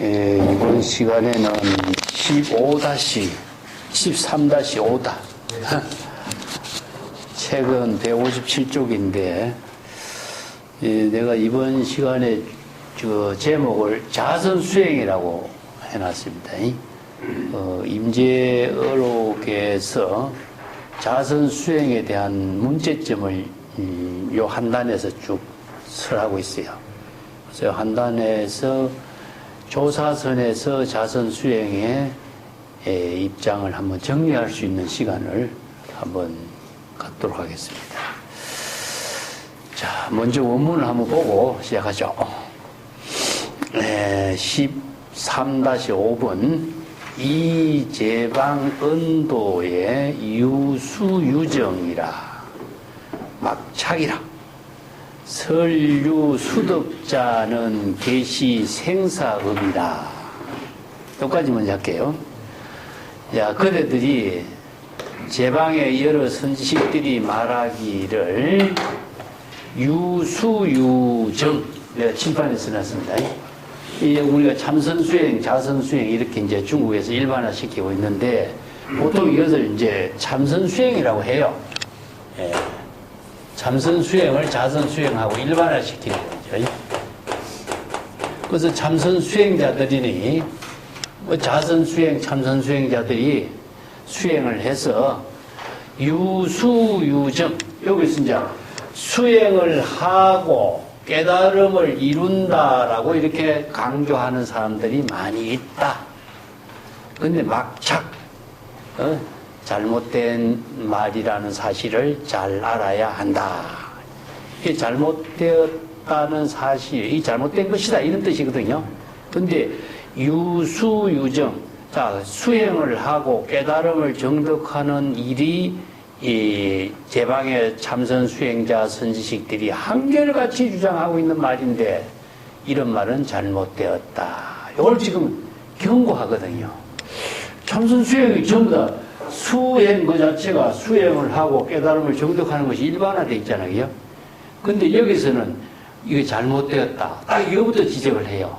이번 시간에는 13-5다. 책은 157쪽인데, 내가 이번 시간에 제목을 자선수행이라고 해놨습니다. 임재어록에서 자선수행에 대한 문제점을 요 한단에서 쭉 설하고 있어요. 그래서 한단에서 조사선에서 자선수행의 입장을 한번 정리할 수 있는 시간을 한번 갖도록 하겠습니다. 자, 먼저 원문을 한번 보고 시작하죠. 13-5번 이제방 언도의 유수유정이라 막착이라 설유 수덕자는 계시 생사업이라. 여기까지 먼저 할게요. 야, 그대들이 제방의 여러 선지식들이 말하기를 유수유정, 내가 칠판에 써놨습니다. 우리가 참선수행, 자선수행 이렇게 이제 중국에서 일반화시키고 있는데 보통 이것을 이제 참선수행이라고 해요. 예. 참선수행을 자선수행하고 일반화시키는 거죠. 그래서 참선수행자들이니 자선수행, 참선수행자들이 수행을 해서 유수유정, 여기서 이제 수행을 하고 깨달음을 이룬다라고 이렇게 강조하는 사람들이 많이 있다. 근데 막착, 잘못된 말이라는 사실을 잘 알아야 한다. 이게 잘못되었다는 사실, 이 잘못된 것이다, 이런 뜻이거든요. 근데 유수유정, 자, 수행을 하고 깨달음을 정득하는 일이 이 제방의 참선 수행자 선지식들이 한결같이 주장하고 있는 말인데 이런 말은 잘못되었다. 이걸 지금 경고하거든요. 참선 수행이 전부 다 수행 그 자체가 수행을 하고 깨달음을 정득하는 것이 일반화되어 있잖아요. 근데 여기서는 이게 잘못되었다. 딱 이거부터 지적을 해요.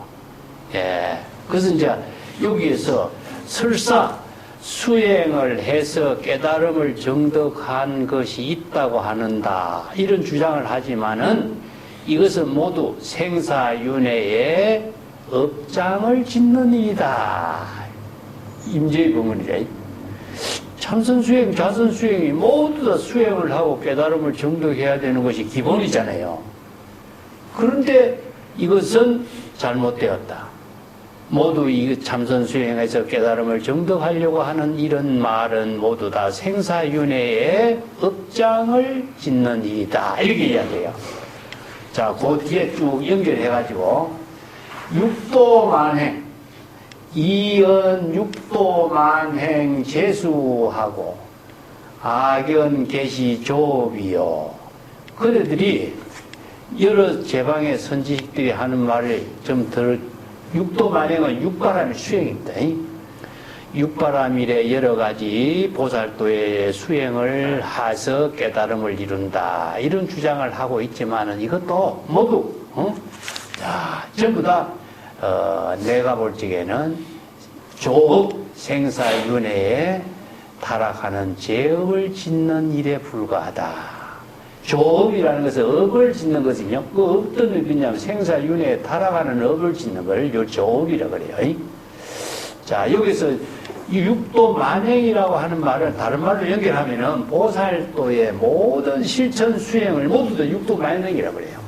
예. 그래서 이제 여기에서 설사 수행을 해서 깨달음을 정득한 것이 있다고 하는다. 이런 주장을 하지만은 이것은 모두 생사윤회의 업장을 짓는 일이다. 임재의법문이래. 참선수행, 자선수행이 모두 다 수행을 하고 깨달음을 정득해야 되는 것이 기본이잖아요. 그런데 이것은 잘못되었다. 모두 이 참선수행에서 깨달음을 정득하려고 하는 이런 말은 모두 다 생사윤회의 업장을 짓는 일이다. 이렇게 이야기해요. 자, 그 뒤에 쭉 연결해가지고 육도만행, 이언 육도만행 재수하고 악연 계시 조비요. 그들이 여러 제방의 선지식들이 하는 말을 좀 육도만행은 육바람일 수행입니다. 육바람일의 여러 가지 보살도의 수행을 해서 깨달음을 이룬다. 이런 주장을 하고 있지만은 이것도 모두, 자, 전부 다, 내가 볼 적에는 조업 생사윤회에 타락하는 죄업을 짓는 일에 불과하다. 조업이라는 것은 업을 짓는 것은요, 그 어떤 의미냐면 생사윤회에 타락하는 업을 짓는 걸 요 조업이라고 그래요. 자, 여기서 이 육도만행이라고 하는 말을 다른 말로 연결하면은 보살도의 모든 실천 수행을 모두 다 육도만행이라고 그래요.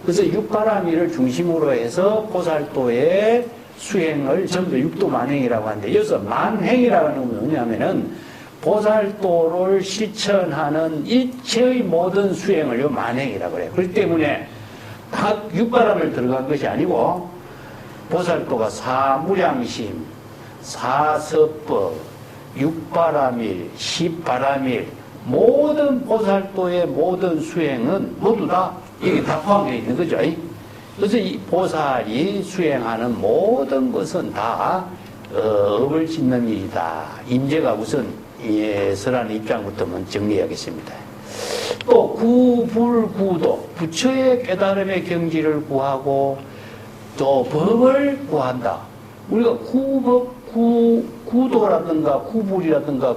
그래서 육바라미를 중심으로 해서 보살도의 수행을 전부 육도만행이라고 하는데 여기서 만행이라고 하는 건 뭐냐면은 보살도를 실천하는 일체의 모든 수행을 요 만행이라고 그래요. 그렇기 때문에 다 육바람을 들어간 것이 아니고 보살도가 사무량심, 사서법, 육바람일, 십바람일 모든 보살도의 모든 수행은 모두 다 이게 다 포함되어 있는 거죠. 그래서 이 보살이 수행하는 모든 것은 다 업을 짓는 일이다. 임재가 우선 설하는 입장부터 정리하겠습니다. 또 구불구도, 부처의 깨달음의 경지를 구하고 또 법을 구한다. 우리가 구도라든가 구불이라든가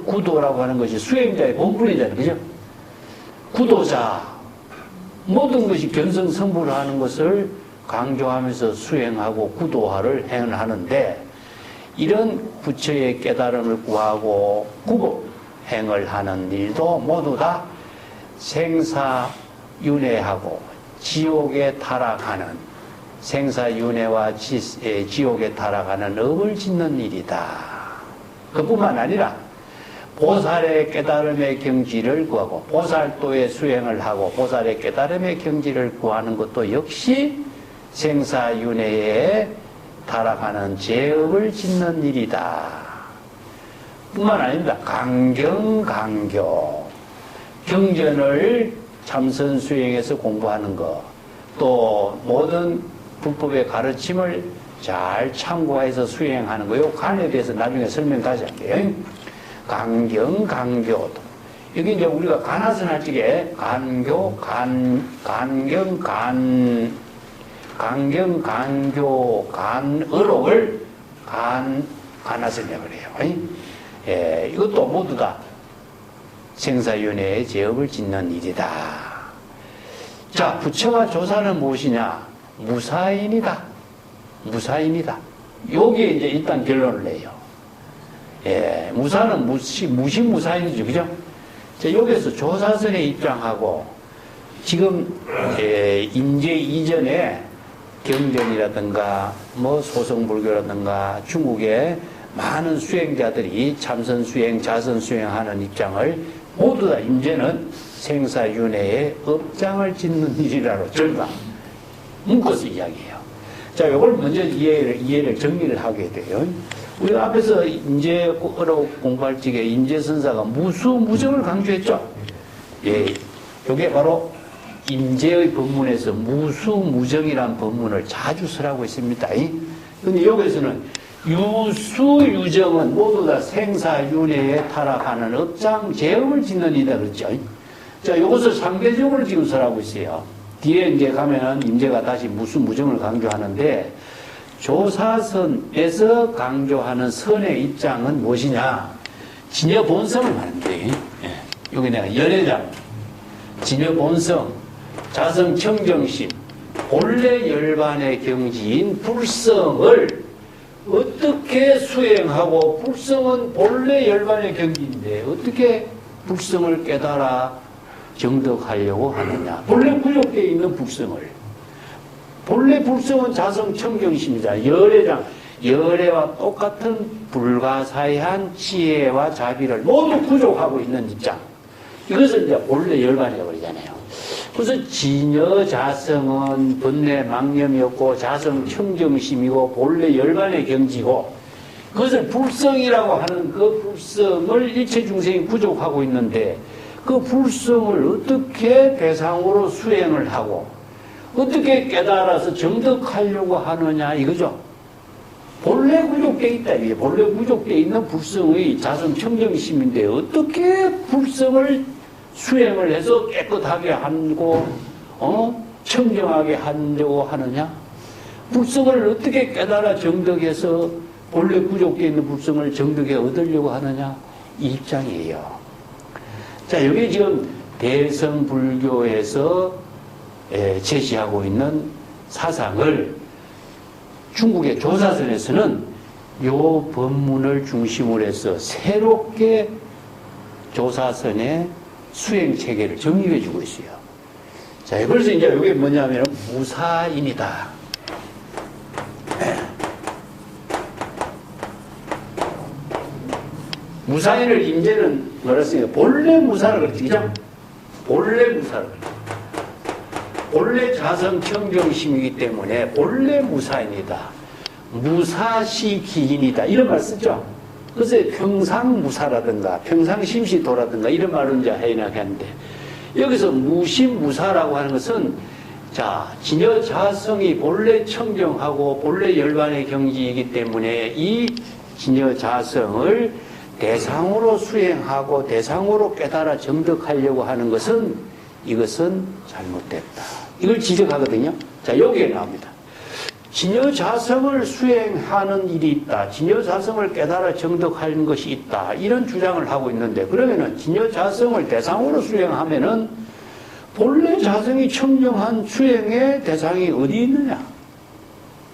구도라고 하는 것이 수행자의 본분이잖아요. 그죠? 구도자, 모든 것이 견성성불을 하는 것을 강조하면서 수행하고 구도화를 행하는데, 이런 부처의 깨달음을 구하고 구법 행을 하는 일도 모두 다 생사윤회하고 지옥에 타락하는, 생사윤회와 지옥에 타락하는 업을 짓는 일이다. 그뿐만 아니라 보살의 깨달음의 경지를 구하고 보살도의 수행을 하고 보살의 깨달음의 경지를 구하는 것도 역시 생사윤회에 타락하는 죄업을 짓는 일이다. 뿐만 아닙니다. 강경강교, 경전을 참선 수행해서 공부하는 것, 또 모든 불법의 가르침을 잘 참고해서 수행하는 거, 요 간에 대해서 나중에 설명 다시 할게요. 강경강교, 여기 이제 우리가 간하선 할 적에 강교, 강경, 강교, 간어록을 간하선이라고 그래요. 예, 이것도 모두 다 생사윤회의 죄업을 짓는 일이다. 자, 부처와 조사는 무엇이냐? 무사인이다. 무사인이다. 여기에 이제 일단 결론을 내요. 예, 무사는 무시무사인이죠. 그죠? 자, 여기서 조사선에 입장하고, 지금, 인제 이전에 경전이라든가, 소성불교라든가, 중국의 많은 수행자들이 참선 수행, 자선 수행하는 입장을 모두 다 이제는 생사윤회의 업장을 짓는 일이라로 절반 묶어서 이야기해요. 자, 이걸 먼저 이해를 정리를 하게 돼요. 우리가 앞에서 인재어로 공부할 적에 인재선사가 무수무정을 강조했죠. 예, 이게 바로 인재의 법문에서 무수무정이라는 법문을 자주 설하고 있습니다. 근데 여기서는 유수유정은 모두 다 생사윤회에 타락하는 업장 제업을 짓는 이다 그랬죠. 자, 이것을 상대적으로 지금 설하고 있어요. 뒤에 이제 가면은 임재가 다시 무수무정을 강조하는데, 조사선에서 강조하는 선의 입장은 무엇이냐? 진여본성을 말하는데, 예. 여기 내가 열애장, 진여본성, 자성청정심, 본래 열반의 경지인 불성을 어떻게 수행하고, 불성은 본래 열반의 경지인데 어떻게 불성을 깨달아 정덕하려고 하느냐? 본래 구족되어 있는 불성을, 본래 불성은 자성청정심이다. 열애장, 열애와 똑같은 불가사의한 지혜와 자비를 모두 구족하고 있는 입장, 이것을 이제 본래 열반이라고 그러잖아요. 그래서 진여자성은 번뇌 망념이었고 자성청정심이고 본래 열반의 경지고, 그것을 불성이라고 하는 그 불성을 일체 중생이 부족하고 있는데, 그 불성을 어떻게 대상으로 수행을 하고 어떻게 깨달아서 정덕하려고 하느냐 이거죠. 본래 구족되어 있다. 이게 본래 구족되어 있는 불성의 자성청정심인데 어떻게 불성을 수행을 해서 깨끗하게 하고 청정하게 하려고 하느냐? 불성을 어떻게 깨달아 정덕해서 본래 구족되어 있는 불성을 정덕에 얻으려고 하느냐? 이 입장이에요. 자, 여기 지금 대성불교에서 제시하고 있는 사상을 중국의 조사선에서는 요 법문을 중심으로 해서 새롭게 조사선의 수행 체계를 정립해 주고 있어요. 자, 그래서 이제 이게 뭐냐면 무사인이다. 무사인을 임제는 뭐라 했어요? 본래 무사를 그랬지, 그죠? 본래 무사를. 본래 자성청정심이기 때문에 본래 무사인이다. 무사시기인이다. 이런 말 쓰죠? 그래서 평상무사라든가 평상심시도라든가 이런 말을 이제 해석하는데, 여기서 무심무사라고 하는 것은, 자, 진여자성이 본래 청정하고 본래 열반의 경지이기 때문에 이 진여자성을 대상으로 수행하고 대상으로 깨달아 정득하려고 하는 것은 이것은 잘못됐다. 이걸 지적하거든요. 자, 여기에 나옵니다. 진여자성을 수행하는 일이 있다. 진여자성을 깨달아 정득하는 것이 있다. 이런 주장을 하고 있는데, 그러면은 진여자성을 대상으로 수행하면은 본래 자성이 청정한 수행의 대상이 어디 있느냐?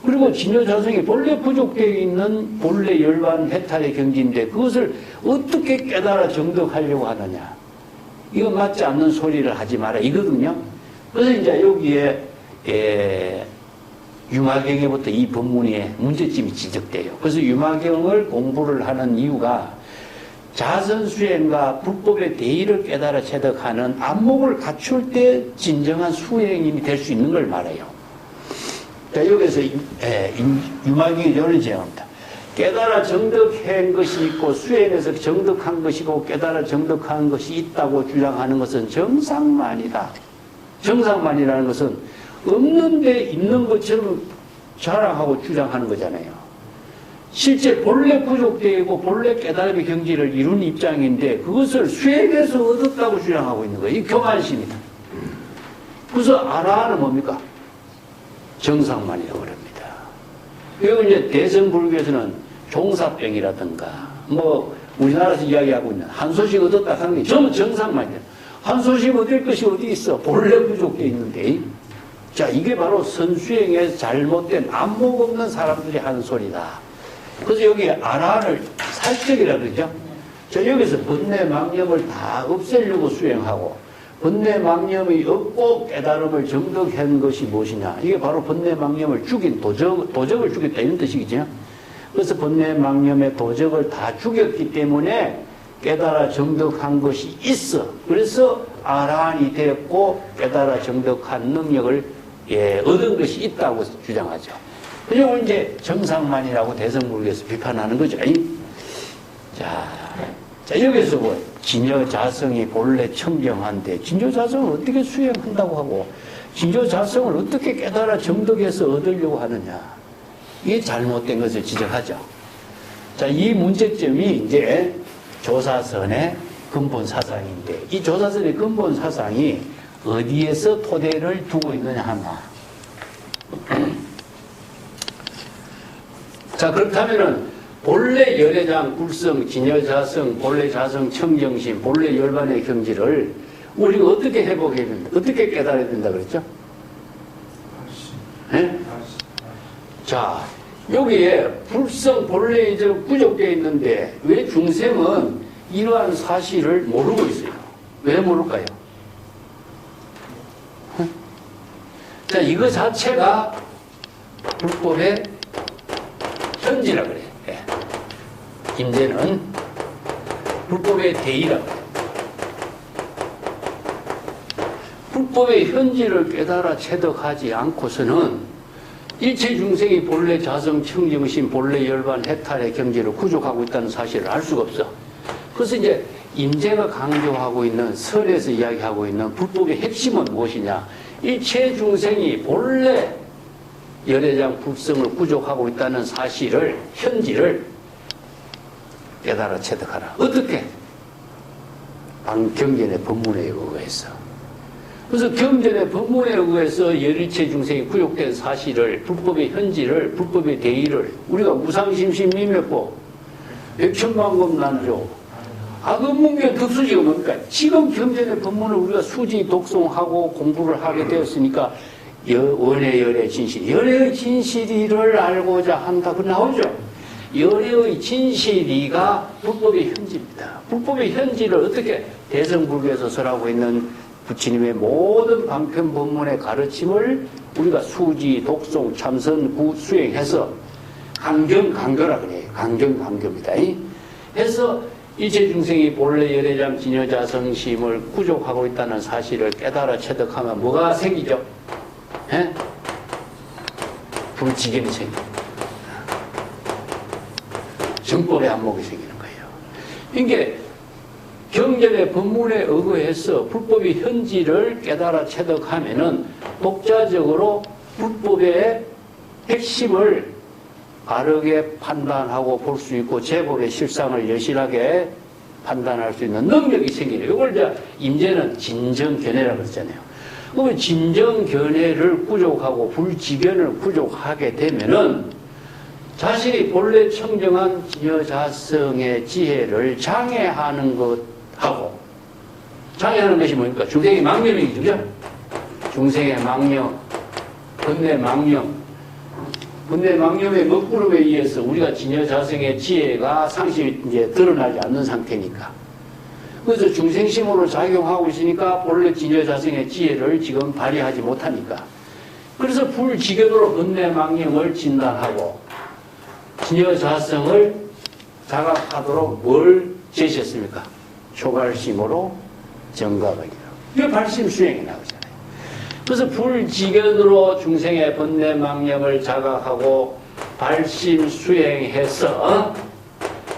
그리고 진여자성이 본래 부족되어 있는 본래 열반 해탈의 경지인데 그것을 어떻게 깨달아 정득하려고 하느냐? 이거 맞지 않는 소리를 하지 마라 이거든요. 그래서 이제 여기에 유마경에부터 이 법문에 문제점이 지적돼요. 그래서 유마경을 공부를 하는 이유가 자선수행과 불법의 대의를 깨달아 체득하는 안목을 갖출 때 진정한 수행인이 될 수 있는 걸 말해요. 자, 여기서 유마경이 이런 제안합니다. 깨달아 정득한 것이 있고 수행에서 정득한 것이고 깨달아 정득한 것이 있다고 주장하는 것은 정상만이다. 정상만이라는 것은 없는데 있는 것처럼 자랑하고 주장하는 거잖아요. 실제 본래 부족되고 본래 깨달음의 경지를 이룬 입장인데 그것을 수행해서 얻었다고 주장하고 있는 거예요. 이 교만심이다. 그래서 아라는 뭡니까? 정상만이라고 합니다. 그리고 이제 대성불교에서는 종사병이라든가 뭐 우리나라에서 이야기하고 있는 한소식 얻었다 하는 게 전부 정상만이에요. 한소식 얻을 것이 어디 있어? 본래 부족되어 있는데. 자, 이게 바로 선수행에 잘못된 안목 없는 사람들이 하는 소리다. 그래서 여기 아라를 살적이라 그러죠. 자, 여기서 번뇌망념을 다 없애려고 수행하고 번뇌망념이 없고 깨달음을 정득한 것이 무엇이냐. 이게 바로 번뇌망념을 죽인 도적을 죽였다 이런 뜻이겠죠. 그래서 번뇌망념의 도적을 다 죽였기 때문에 깨달아 정득한 것이 있어. 그래서 아라한이 되었고 깨달아 정득한 능력을 얻은 것이 있다고 주장하죠. 그리고 이제 정상만이라고 대성불교에서 비판하는 거죠. 자, 여기서 뭐 진여자성이 본래 청정한데 진여자성을 어떻게 수행한다고 하고 진여자성을 어떻게 깨달아 정득해서 얻으려고 하느냐. 이게 잘못된 것을 지적하죠. 자, 이 문제점이 이제 조사선의 근본 사상인데 이 조사선의 근본 사상이 어디에서 토대를 두고 있느냐 하나. 자, 그렇다면은 본래 열애장, 불성, 진여자성, 본래 자성, 청정심, 본래 열반의 경지를 우리가 어떻게 회복해야 된다? 어떻게 깨달아야 된다 그랬죠? 네? 자, 여기에 불성, 본래 이제 부족되어 있는데 왜 중생은 이러한 사실을 모르고 있어요? 왜 모를까요? 자, 이거 자체가 불법의 현지라 그래요. 임재는 불법의 대의라 그래요. 불법의 현지를 깨달아 체득하지 않고서는 일체 중생이 본래 자성, 청정심, 본래 열반, 해탈의 경지를 구족하고 있다는 사실을 알 수가 없어. 그래서 이제 임재가 강조하고 있는 설에서 이야기하고 있는 불법의 핵심은 무엇이냐? 일체 중생이 본래 열애장 불성을 구족하고 있다는 사실을, 현지를 깨달아 체득하라. 어떻게? 경전의 법문에 의해서. 그래서 경전의 법문에 의해서 열일체 중생이 구족된 사실을, 불법의 현지를, 불법의 대의를 우리가 우상심심미滅법, 백천만금 난조, 악업문경 득수지가 뭡니까? 지금 경전의 법문을 우리가 수지 독송하고 공부를 하게 되었으니까 원의 열의 진실, 열의 진실이를 알고자 한다. 그 나오죠. 열의 진실이가 불법의 현지입니다. 불법의 현지를 어떻게 대성불교에서 설하고 있는 부처님의 모든 방편 법문의 가르침을 우리가 수지, 독송, 참선, 수행해서 강경라 그래요. 강경입니다. 해서 일체 중생이 본래 열애장 진여자성심을 구족하고 있다는 사실을 깨달아 체득하면 뭐가 생기죠? 예? 불지견이 생깁니다. 정법의 안목이 생기는 거예요. 이게 경전의 법문에 의거해서 불법의 현지를 깨달아 체득하면은 독자적으로 불법의 핵심을 바르게 판단하고 볼 수 있고 제법의 실상을 여실하게 판단할 수 있는 능력이 생기네요. 이걸 이제 임재는 진정견해라고 그러잖아요. 그러면 진정견해를 부족하고 불지견을 부족하게 되면은 자신이 본래 청정한 진여자성의 지혜를 장애하는 것하고, 장애하는 것이 뭡니까? 중생의 망념이죠, 그죠? 중생의 망념, 번뇌 망념. 번뇌 망념의 먹구름에 의해서 우리가 진여자성의 지혜가 상실이 이제 드러나지 않는 상태니까. 그래서 중생심으로 작용하고 있으니까 본래 진여자성의 지혜를 지금 발휘하지 못하니까. 그래서 불지견으로 번뇌 망념을 진단하고 진여자성을 자각하도록 뭘 제시했습니까? 초발심으로 정각하기로. 이게 발심수행이 나오잖아요. 그래서 불지견으로 중생의 번뇌 망념을 자각하고 발심수행해서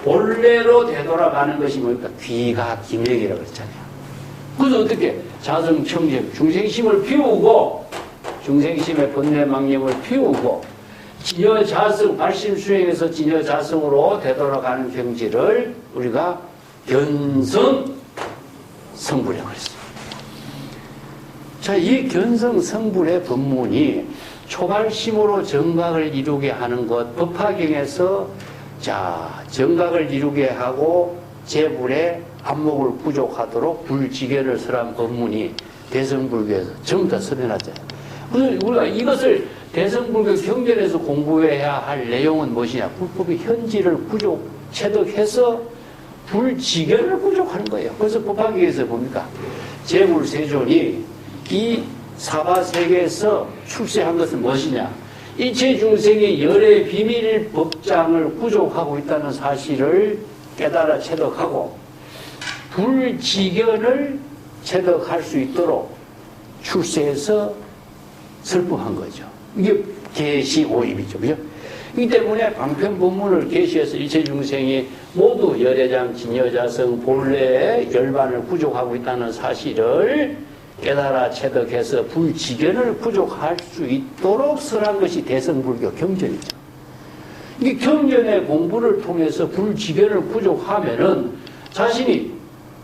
본래로 되돌아가는 것이 뭡니까? 귀가기명이라고 그랬잖아요. 그래서 어떻게? 자성청정, 중생심을 피우고 중생심의 번뇌 망념을 피우고 진여자성, 발심수행에서 진여자성으로 되돌아가는 경지를 우리가 견성성불이라고 했습니다. 자, 이 견성성불의 법문이 초발심으로 정각을 이루게 하는 것, 법화경에서 자, 정각을 이루게 하고 재불의 안목을 부족하도록 불지견을 설한 법문이 대성불교에서 전부 다 설해놨잖아요. 그래서 우리가 이것을 대성불교 경전에서 공부해야 할 내용은 무엇이냐? 불법의 현지를 체득해서 불지견을 부족하는 거예요. 그래서 법화경에서 뭡니까? 재불세존이 이 사바세계에서 출세한 것은 무엇이냐? 일체 중생이 열의 비밀 법장을 부족하고 있다는 사실을 깨달아 체득하고 불지견을 체득할 수 있도록 출세해서 설법한 거죠. 이게 계시오입이죠. 그죠? 이 때문에 방편법문을 계시해서 일체 중생이 모두 열애장, 진여자성, 본래의 열반을 부족하고 있다는 사실을 깨달아 체득해서 불지견을 부족할 수 있도록 설한 것이 대성불교 경전이죠. 이 경전의 공부를 통해서 불지견을 부족하면은 자신이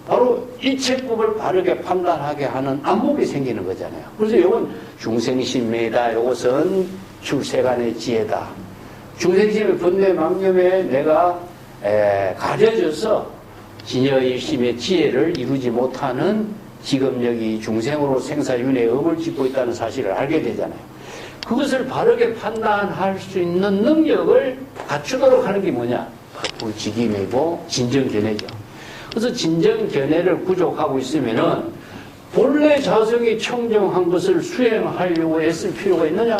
바로 일체법을 바르게 판단하게 하는 안목이 생기는 거잖아요. 그래서 이건 중생심이다. 이것은 출세간의 지혜다. 중생심의 번뇌 망념에 내가 가려져서 진여일심의 지혜를 이루지 못하는 지금 여기 중생으로 생사윤회의 업을 짓고 있다는 사실을 알게 되잖아요. 그것을 바르게 판단할 수 있는 능력을 갖추도록 하는 게 뭐냐? 불지김이고 진정견해죠. 그래서 진정견해를 부족하고 있으면은 본래 자성이 청정한 것을 수행하려고 애쓸 필요가 있느냐?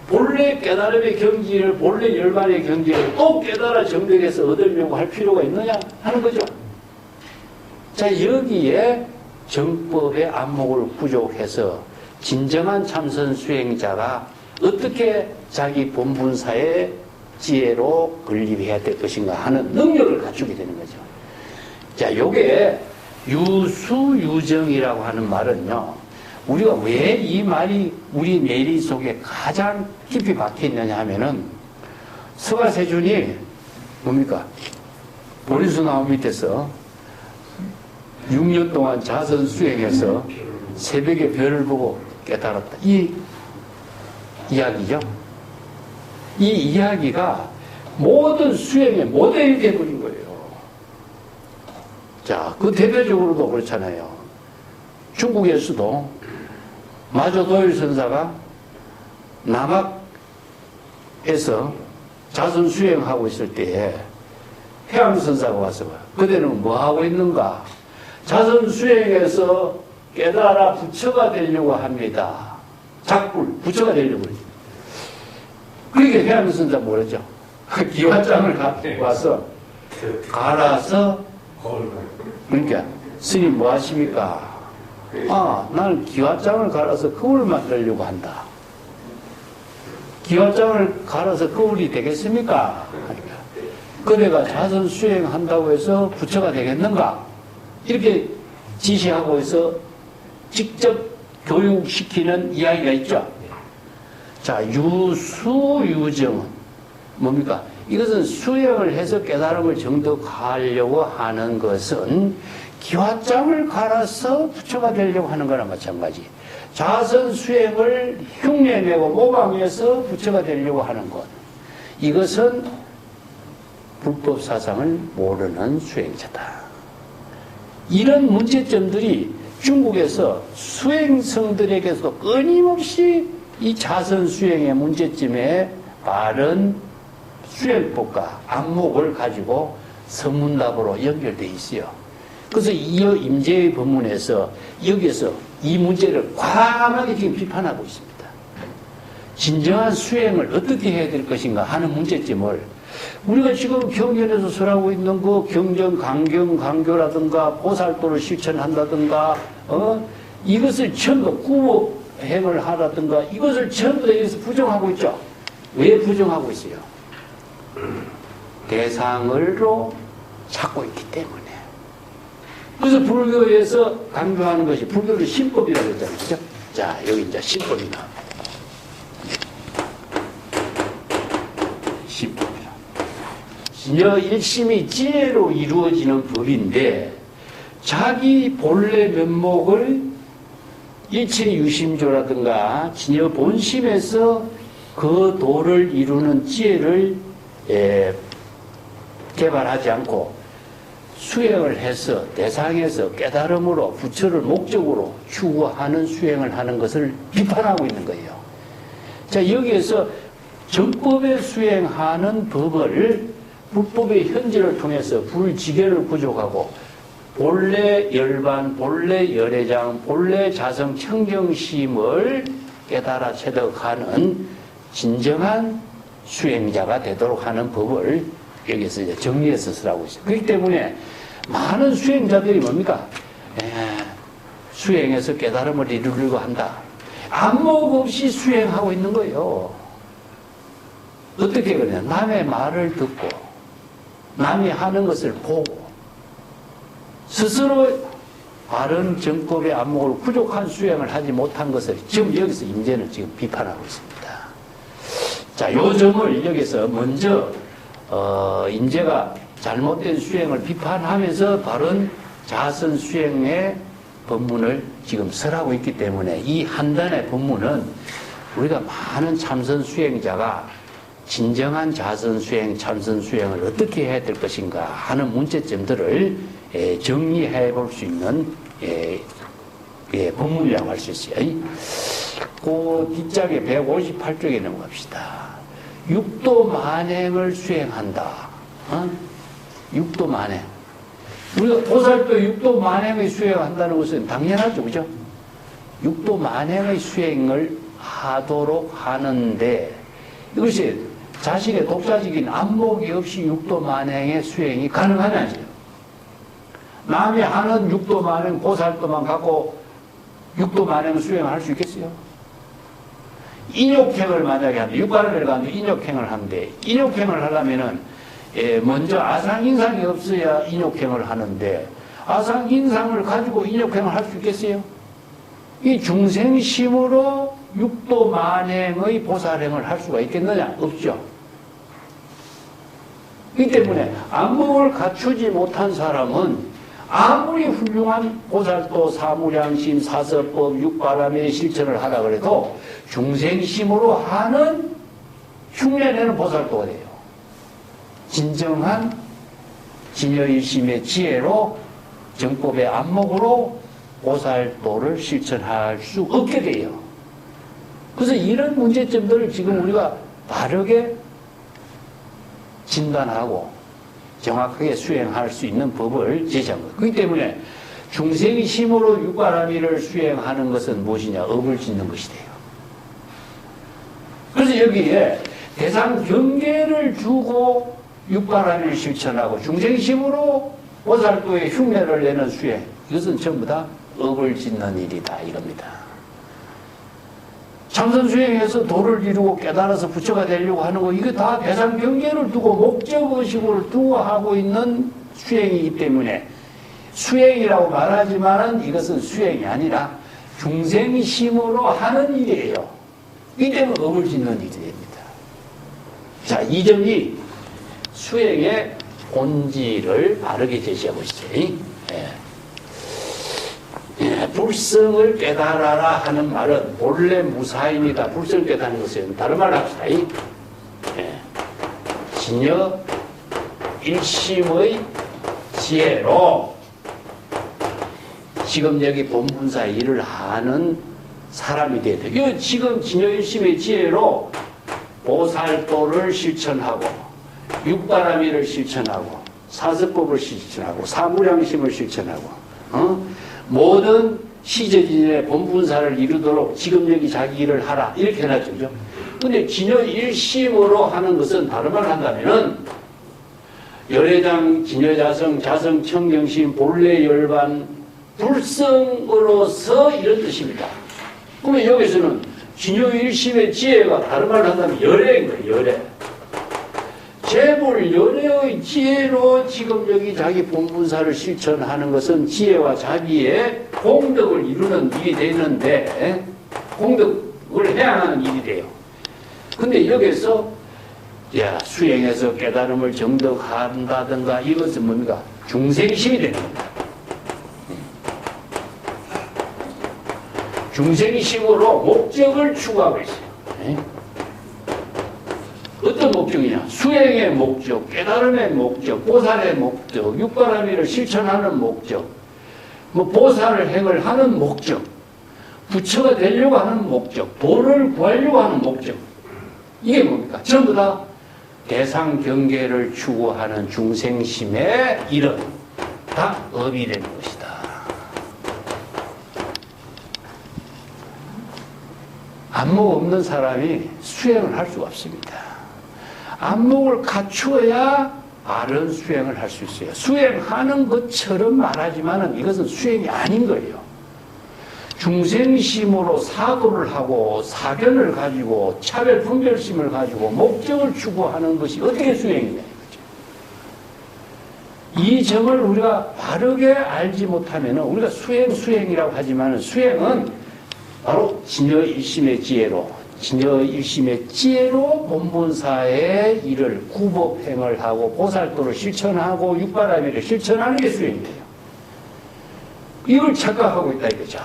본래 깨달음의 경지를, 본래 열반의 경지를 또 깨달아 정득해서 얻으려고 할 필요가 있느냐? 하는 거죠. 자, 여기에 정법의 안목을 부족해서 진정한 참선 수행자가 어떻게 자기 본분사의 지혜로 건립해야 될 것인가 하는 능력을 갖추게 되는 거죠. 자, 요게 유수유정이라고 하는 말은요, 우리가 왜 이 말이 우리 내리 속에 가장 깊이 박혀 있느냐 하면은 서가세준이 뭡니까? 보리수 나무 밑에서 6년 동안 자선 수행해서 새벽에 별을 보고 깨달았다. 이 이야기죠. 이 이야기가 모든 수행의 모델이 되어버린 거예요. 자, 그 대표적으로도 그렇잖아요. 중국에서도 마조도일 선사가 남학에서 자선 수행하고 있을 때에 해암 선사가 와서 그대는 뭐 하고 있는가? 자선 수행해서 깨달아 부처가 되려고 합니다. 작불, 부처가 되려고 그러죠. 그러니까 해암 선사 뭐랬죠? 기와장을 갖고 와서 갈아서, 그러니까 스님 뭐 하십니까? 아, 나는 기와장을 갈아서 거울을 만들려고 한다. 기와장을 갈아서 거울이 되겠습니까? 그대가 자선 수행한다고 해서 부처가 되겠는가? 이렇게 지시하고 해서 직접 교육시키는 이야기가 있죠. 자, 유수유정은 뭡니까? 이것은 수행을 해서 깨달음을 정득하려고 하는 것은 기와장을 갈아서 부처가 되려고 하는 거나 마찬가지. 자선 수행을 흉내내고 모방해서 부처가 되려고 하는 것. 이것은 불법 사상을 모르는 수행자다. 이런 문제점들이 중국에서 수행성들에게서 끊임없이 이 자선 수행의 문제점에 바른 수행법과 안목을 가지고 서문답으로 연결되어 있어요. 그래서 이 임재의 법문에서 여기에서 이 문제를 과감하게 지금 비판하고 있습니다. 진정한 수행을 어떻게 해야 될 것인가 하는 문제점을 우리가 지금 경전에서 설하고 있는 그 경전, 강경, 강교라든가 보살도를 실천한다든가 이것을 전부 구법행을 하라든가 이것을 전부 여기서 부정하고 있죠. 왜 부정하고 있어요? 대상으로 찾고 있기 때문에. 그래서 불교에서 강조하는 것이 불교를 신법이라고 했잖아요. 그죠? 자, 여기 이제 신법이다. 신법이라. 진여 일심이 지혜로 이루어지는 법인데 자기 본래 면목을 일체유심조라든가 진여 본심에서 그 도를 이루는 지혜를 개발하지 않고 수행을 해서 대상에서 깨달음으로 부처를 목적으로 추구하는 수행을 하는 것을 비판하고 있는 거예요. 자, 여기에서 정법에 수행하는 법을 불법의 현지를 통해서 불지계를 부족하고 본래 열반, 본래 열애장, 본래 자성 청정심을 깨달아 체득하는 진정한 수행자가 되도록 하는 법을 여기서 이제 정리해서 쓰라고 있어요. 그렇기 때문에 많은 수행자들이 뭡니까? 수행해서 깨달음을 이루려고 한다. 안목 없이 수행하고 있는 거예요. 어떻게 그러냐? 남의 말을 듣고 남이 하는 것을 보고 스스로 바른 정법의 안목으로 부족한 수행을 하지 못한 것을 지금 여기서 임재는 지금 비판하고 있습니다. 자, 요 점을 여기서 먼저 임재가 잘못된 수행을 비판하면서 바른 자선 수행의 법문을 지금 설하고 있기 때문에 이 한단의 법문은 우리가 많은 참선 수행자가 진정한 자선 수행, 참선 수행을 어떻게 해야 될 것인가 하는 문제점들을 정리해 볼 수 있는 법문이라고 할 수 있어요. 그 뒷장에 158쪽에 넘어갑시다. 육도 만행을 수행한다. 육도 만행. 우리가 보살도 육도 만행의 수행한다는 것은 당연하죠. 그죠? 육도 만행의 수행을 하도록 하는데 이것이 자신의 독자적인 안목이 없이 육도 만행의 수행이 가능하냐지요. 남이 하는 육도 만행, 보살도만 갖고 육도 만행 수행을 할 수 있겠어요? 인욕행을 만약에 하는데, 육가를 가는데 인욕행을 하는데, 인욕행을 하려면은, 먼저 아상인상이 없어야 인욕행을 하는데, 아상인상을 가지고 인욕행을 할 수 있겠어요? 이 중생심으로 육도 만행의 보살행을 할 수가 있겠느냐? 없죠. 그렇기 때문에 안목을 갖추지 못한 사람은 아무리 훌륭한 보살도, 사무량심, 사서법, 육바람의 실천을 하라 그래도 중생심으로 하는 흉내내는 보살도가 돼요. 진정한 진여일심의 지혜로 정법의 안목으로 보살도를 실천할 수 없게 돼요. 그래서 이런 문제점들을 지금 우리가 바르게 진단하고 정확하게 수행할 수 있는 법을 제시한 거예요. 그렇기 때문에 중생의 심으로 육바라밀을 수행하는 것은 무엇이냐? 업을 짓는 것이 돼요. 그래서 여기에 대상 경계를 주고 육바라밀을 실천하고 중생의 심으로 보살도의 흉내를 내는 수행, 이것은 전부 다 업을 짓는 일이다 이겁니다. 참선 수행해서 도를 이루고 깨달아서 부처가 되려고 하는 거, 이거 다 대상 경계를 두고 목적의식을 두고 하고 있는 수행이기 때문에 수행이라고 말하지만은 이것은 수행이 아니라 중생심으로 하는 일이에요. 이 때문에 업을 짓는 일이 됩니다. 자, 이 점이 수행의 본질을 바르게 제시하고 있어요. 예. 예, 불성을 깨달아라 하는 말은 본래 무사입니다. 불성을 깨달는 것은 다른 말로 합시다. 예. 진여 일심의 지혜로 지금 여기 본분사 일을 하는 사람이 돼야 돼요. 이 지금 진여 일심의 지혜로 보살도를 실천하고 육바라밀을 실천하고 사서법을 실천하고 사무량심을 실천하고 모든 시저진의 본분사를 이루도록 지금 여기 자기 일을 하라 이렇게 해놨죠. 그죠? 근데 진여 일심으로 하는 것은 다른 말을 한다면은 열애장, 진여자성, 자성, 청경심, 본래 열반, 불성으로서 이런 뜻입니다. 그러면 여기서는 진여 일심의 지혜가 다른 말로 한다면 열애인 거예요. 열애. 재물 열애의 지혜로 지금 여기 자기 본분사를 실천하는 것은 지혜와 자비의 공덕을 이루는 일이 되는데 공덕을 해야 하는 일이 돼요. 근데 여기서 야, 수행해서 깨달음을 정덕한다든가 이것은 뭡니까? 중생심이 되는 겁니다. 중생심으로 목적을 추구하고 있어요. 어떤 목적이냐? 수행의 목적, 깨달음의 목적, 보살의 목적, 육바라밀을 실천하는 목적, 뭐 보살을 행을 하는 목적, 부처가 되려고 하는 목적, 도를 구하려고 하는 목적. 이게 뭡니까? 전부 다 대상 경계를 추구하는 중생심의 일은 다 업이 되는 것이다. 안목 없는 사람이 수행을 할 수가 없습니다. 안목을 갖추어야 바른 수행을 할 수 있어요. 수행하는 것처럼 말하지만 이것은 수행이 아닌 거예요. 중생심으로 사고를 하고 사견을 가지고 차별 분별심을 가지고 목적을 추구하는 것이 어떻게 수행이냐 이거죠. 이 점을 우리가 바르게 알지 못하면 우리가 수행이라고 하지만 수행은 바로 진여일심의 지혜로 진여일심의 지혜로 본본사의 일을 구법행을 하고 보살도를 실천하고 육바라밀을 실천하는 게 수행이에요. 이걸 착각하고 있다 이거죠.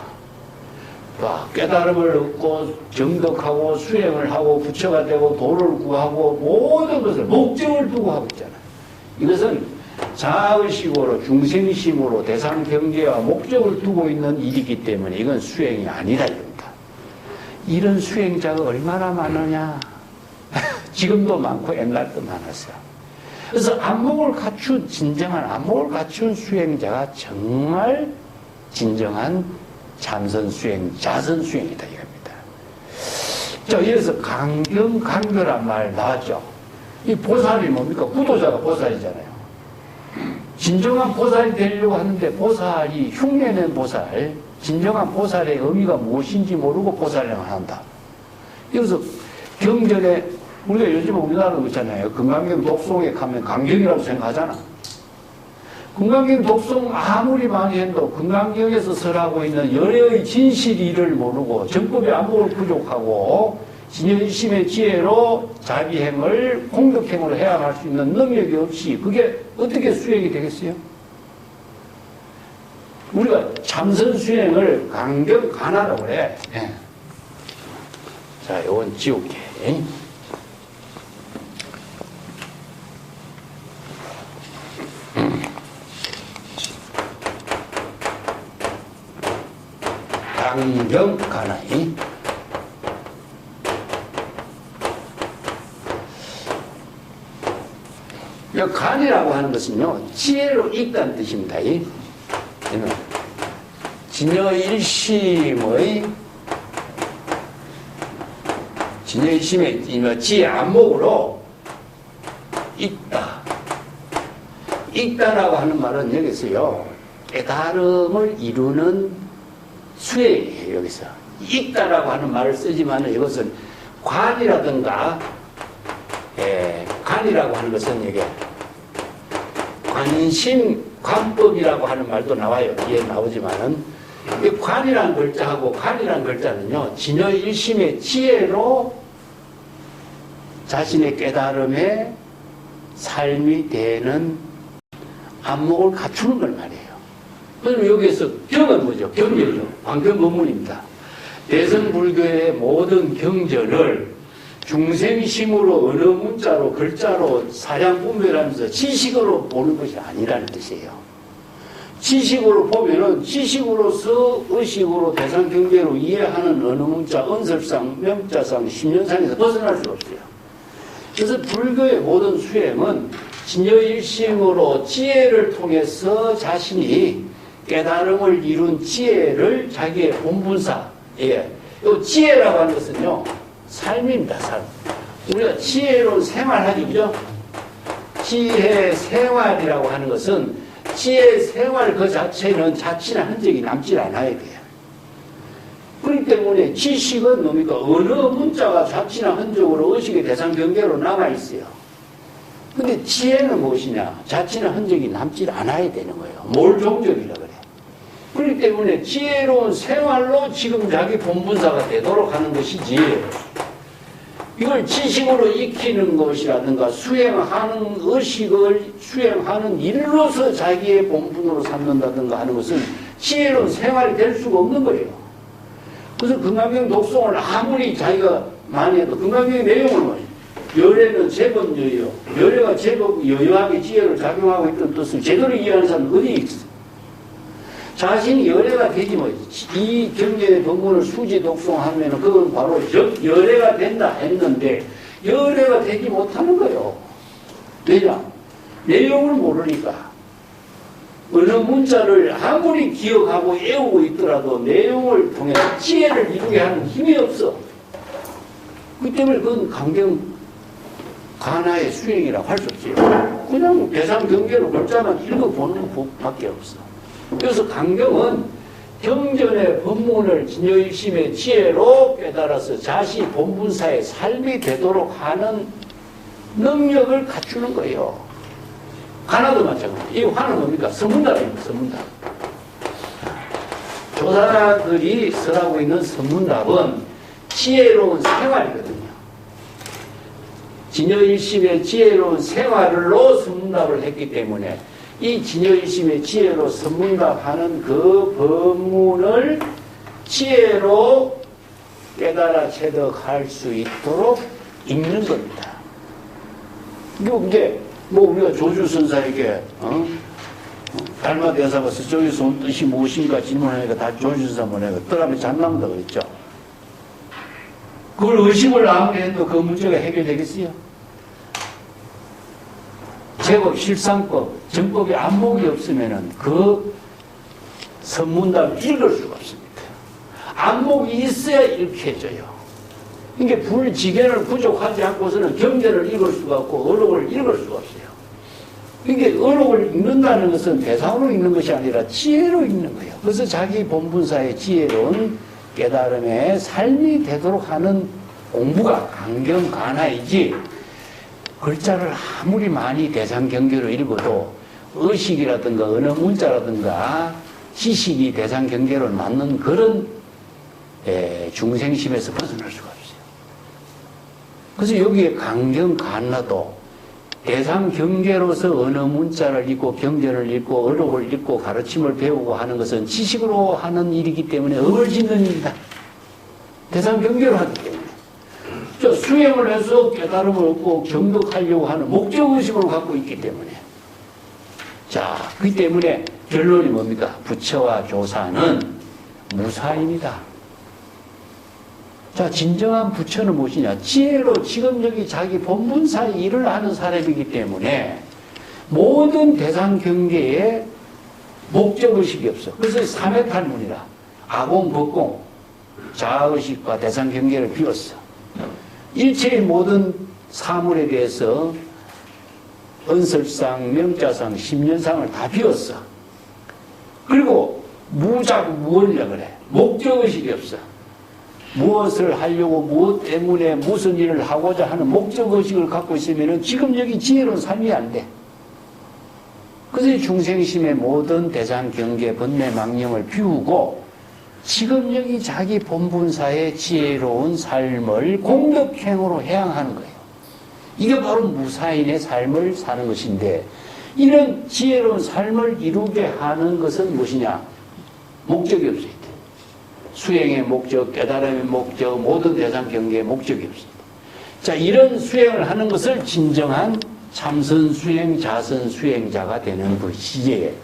깨달음을 얻고 정덕하고 수행을 하고 부처가 되고 도를 구하고 모든 것을 목적을 두고 하고 있잖아요. 이것은 자의식으로 중생심으로 대상 경계와 목적을 두고 있는 일이기 때문에 이건 수행이 아니라 이겁니다. 이런 수행자가 얼마나 많으냐. 지금도 많고 옛날도 많았어요. 그래서 안목을 갖춘 진정한 안목을 갖춘 수행자가 정말 진정한 참선 수행, 자선 수행이다 이겁니다. 자, 여기서 강경한 말 나왔죠. 이 보살이 뭡니까? 구도자가 보살이잖아요. 진정한 보살이 되려고 하는데 보살이 흉내낸 보살, 진정한 보살의 의미가 무엇인지 모르고 보살행을 한다. 여기서 경전에 우리가 요즘 우리나라도 있잖아요. 금강경 독송에 가면 강경이라고 생각하잖아. 금강경 독송 아무리 많이 해도 금강경에서 설하고 있는 열애의 진실이를 모르고 정법의 안목을 부족하고 진여일심의 지혜로 자비행을 공덕행으로 해야할 수 있는 능력이 없이 그게 어떻게 수행이 되겠어요? 우리가 참선 수행을 강경간하라고 그래. 네. 자, 요건 지울게. 강경간하이. 이 간이라고 하는 것은요, 지혜로 읽다는 뜻입니다. 진여일심의 지혜 안목으로 읽다라고 하는 말은 여기서요, 깨달음을 이루는 수행이에요. 여기서 읽다라고 하는 말을 쓰지만 이것은 관이라든가 관이라고 하는 것은 이게 관심 관법이라고 하는 말도 나와요. 뒤에 나오지만은 이 관이란 글자하고 관이란 글자는요, 진여일심의 지혜로 자신의 깨달음에 삶이 되는 안목을 갖추는 걸 말이에요. 그럼 여기에서 경은 뭐죠? 경전이죠. 광경법문입니다. 대성불교의 모든 경전을 중생심으로 어느 문자로 글자로 사량 분별하면서 지식으로 보는 것이 아니라는 뜻이에요. 지식으로 보면은 지식으로서 의식으로 대상경계로 이해하는 어느 문자, 언설상, 명자상, 심연상에서 벗어날 수 없어요. 그래서 불교의 모든 수행은 진여일심으로 지혜를 통해서 자신이 깨달음을 이룬 지혜를 자기의 본분사, 이 지혜라고 하는 것은요, 삶입니다, 삶. 우리가 지혜로운 생활하기, 그죠? 지혜 생활이라고 하는 것은 지혜 생활 그 자체는 자취나 흔적이 남지 않아야 돼요. 그렇기 때문에 지식은 뭡니까? 어느 문자가 자취나 흔적으로 의식의 대상 경계로 남아있어요. 근데 지혜는 무엇이냐? 자취나 흔적이 남지 않아야 되는 거예요. 몰종적이라 그래. 그렇기 때문에 지혜로운 생활로 지금 자기 본분사가 되도록 하는 것이지, 이걸 지식으로 익히는 것이라든가 수행하는 의식을 수행하는 일로서 자기의 본분으로 삼는다든가 하는 것은 지혜로운 생활이 될 수가 없는 거예요. 그래서 금강경 독송을 아무리 자기가 많이 해도 금강경의 내용은 뭐예요? 열애는 제법 여여, 열애가 제법 여여하게 지혜를 작용하고 있던 뜻을 제대로 이해하는 사람은 어디 있어? 자신이 열애가 되지 뭐, 이 경전의 본문을 수지 독송하면 그건 바로 열애가 된다 했는데 열애가 되지 못하는 거예요. 왜냐? 내용을 모르니까. 어느 문자를 아무리 기억하고 애우고 있더라도 내용을 통해 지혜를 이루게 하는 힘이 없어. 그렇기 때문에 그건 강경 가나의 수행이라고 할 수 없어요. 그냥 대상 경계로 글자만 읽어보는 법밖에 없어. 그래서 강경은 경전의 법문을 진여일심의 지혜로 깨달아서 자시 본분사의 삶이 되도록 하는 능력을 갖추는 거예요. 가나도 마찬가지예요. 이 화는 뭡니까? 선문답입니다. 선문답. 조사들이 설하고 있는 선문답은 지혜로운 생활이거든요. 진여일심의 지혜로운 생활로 선문답을 했기 때문에 이 진여일심의 지혜로 선문답하는 그 법문을 지혜로 깨달아 체득할 수 있도록 읽는 겁니다. 이게 뭐 우리가 조주선사에게 달마대사 가서 저기서 온 뜻이 무엇인가 질문하니까 다 조주선사 뭐냐고 떠가면 잘나온다 그랬죠. 그걸 의심을 아무리 해도 그 문제가 해결되겠어요? 제법, 실상법, 정법의 안목이 없으면은 그 선문답을 읽을 수가 없습니다. 안목이 있어야 읽혀져요. 이게 불지견을 부족하지 않고서는 경전을 읽을 수가 없고 어록을 읽을 수가 없어요. 이게 어록을 읽는다는 것은 대상으로 읽는 것이 아니라 지혜로 읽는 거예요. 그래서 자기 본분사의 지혜로운 깨달음의 삶이 되도록 하는 공부가 강경간하이지, 글자를 아무리 많이 대상 경계로 읽어도 의식이라든가 어느 문자라든가 지식이 대상 경계로 맞는 그런 중생심에서 벗어날 수가 없어요. 그래서 여기에 강경간나도 대상 경계로서 어느 문자를 읽고 경전을 읽고 어록을 읽고 가르침을 배우고 하는 것은 지식으로 하는 일이기 때문에 업을 짓는 일이다. 대상 경계로 하기 때문에. 수행을 해서 깨달음을 얻고 경득하려고 하는 목적의식으로 갖고 있기 때문에. 자, 그렇기 때문에 결론이 뭡니까? 부처와 조사는 무사입니다. 자, 진정한 부처는 무엇이냐? 지혜로 지금 여기 자기 본분사의 일을 하는 사람이기 때문에 모든 대상 경계에 목적의식이 없어. 그래서 삼해탈문이라 아공, 법공, 자아의식과 대상 경계를 비웠어. 일체의 모든 사물에 대해서 언설상, 명자상, 심연상을 다 비웠어. 그리고 무작무원이라 그래. 목적의식이 없어. 무엇을 하려고 무엇 때문에 무슨 일을 하고자 하는 목적의식을 갖고 있으면 지금 여기 지혜로운 삶이 안 돼. 그래서 중생심의 모든 대상 경계 번뇌 망념을 비우고 지금 여기 자기 본분사의 지혜로운 삶을 공덕행으로 해양하는 거예요. 이게 바로 무사인의 삶을 사는 것인데, 이런 지혜로운 삶을 이루게 하는 것은 무엇이냐? 목적이 없어야 돼. 수행의 목적, 깨달음의 목적, 모든 대상 경계의 목적이 없습니다. 자, 이런 수행을 하는 것을 진정한 참선 수행, 자선 수행자가 되는 것이지,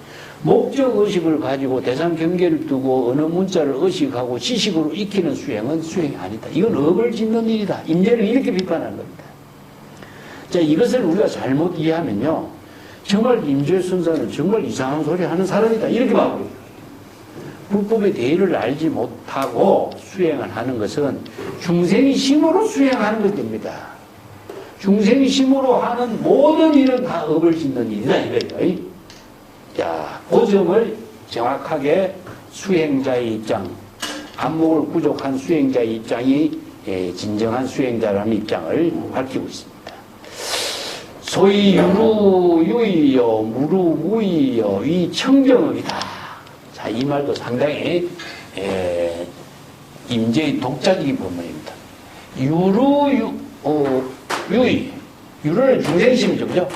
목적 의식을 가지고 대상 경계를 두고 어느 문자를 의식하고 지식으로 익히는 수행은 수행이 아니다. 이건 업을 짓는 일이다. 임재는 이렇게 비판하는 겁니다. 자, 이것을 우리가 잘못 이해하면요, 정말 임재 순사는 정말 이상한 소리 하는 사람이다. 이렇게 봐버려요. 불법의 대의를 알지 못하고 수행을 하는 것은 중생이 심으로 수행하는 것입니다. 중생이 심으로 하는 모든 일은 다 업을 짓는 일이다 이거예요. 자, 그 점을 정확하게 수행자의 입장, 안목을 부족한 수행자의 입장이 진정한 수행자라는 입장을 밝히고 있습니다. 소위 유루유이여 무루무이여 이 청정업이다. 자, 이 말도 상당히 임재의 독자적인 본문입니다. 유루유이, 유루는 중생심이죠, 그죠?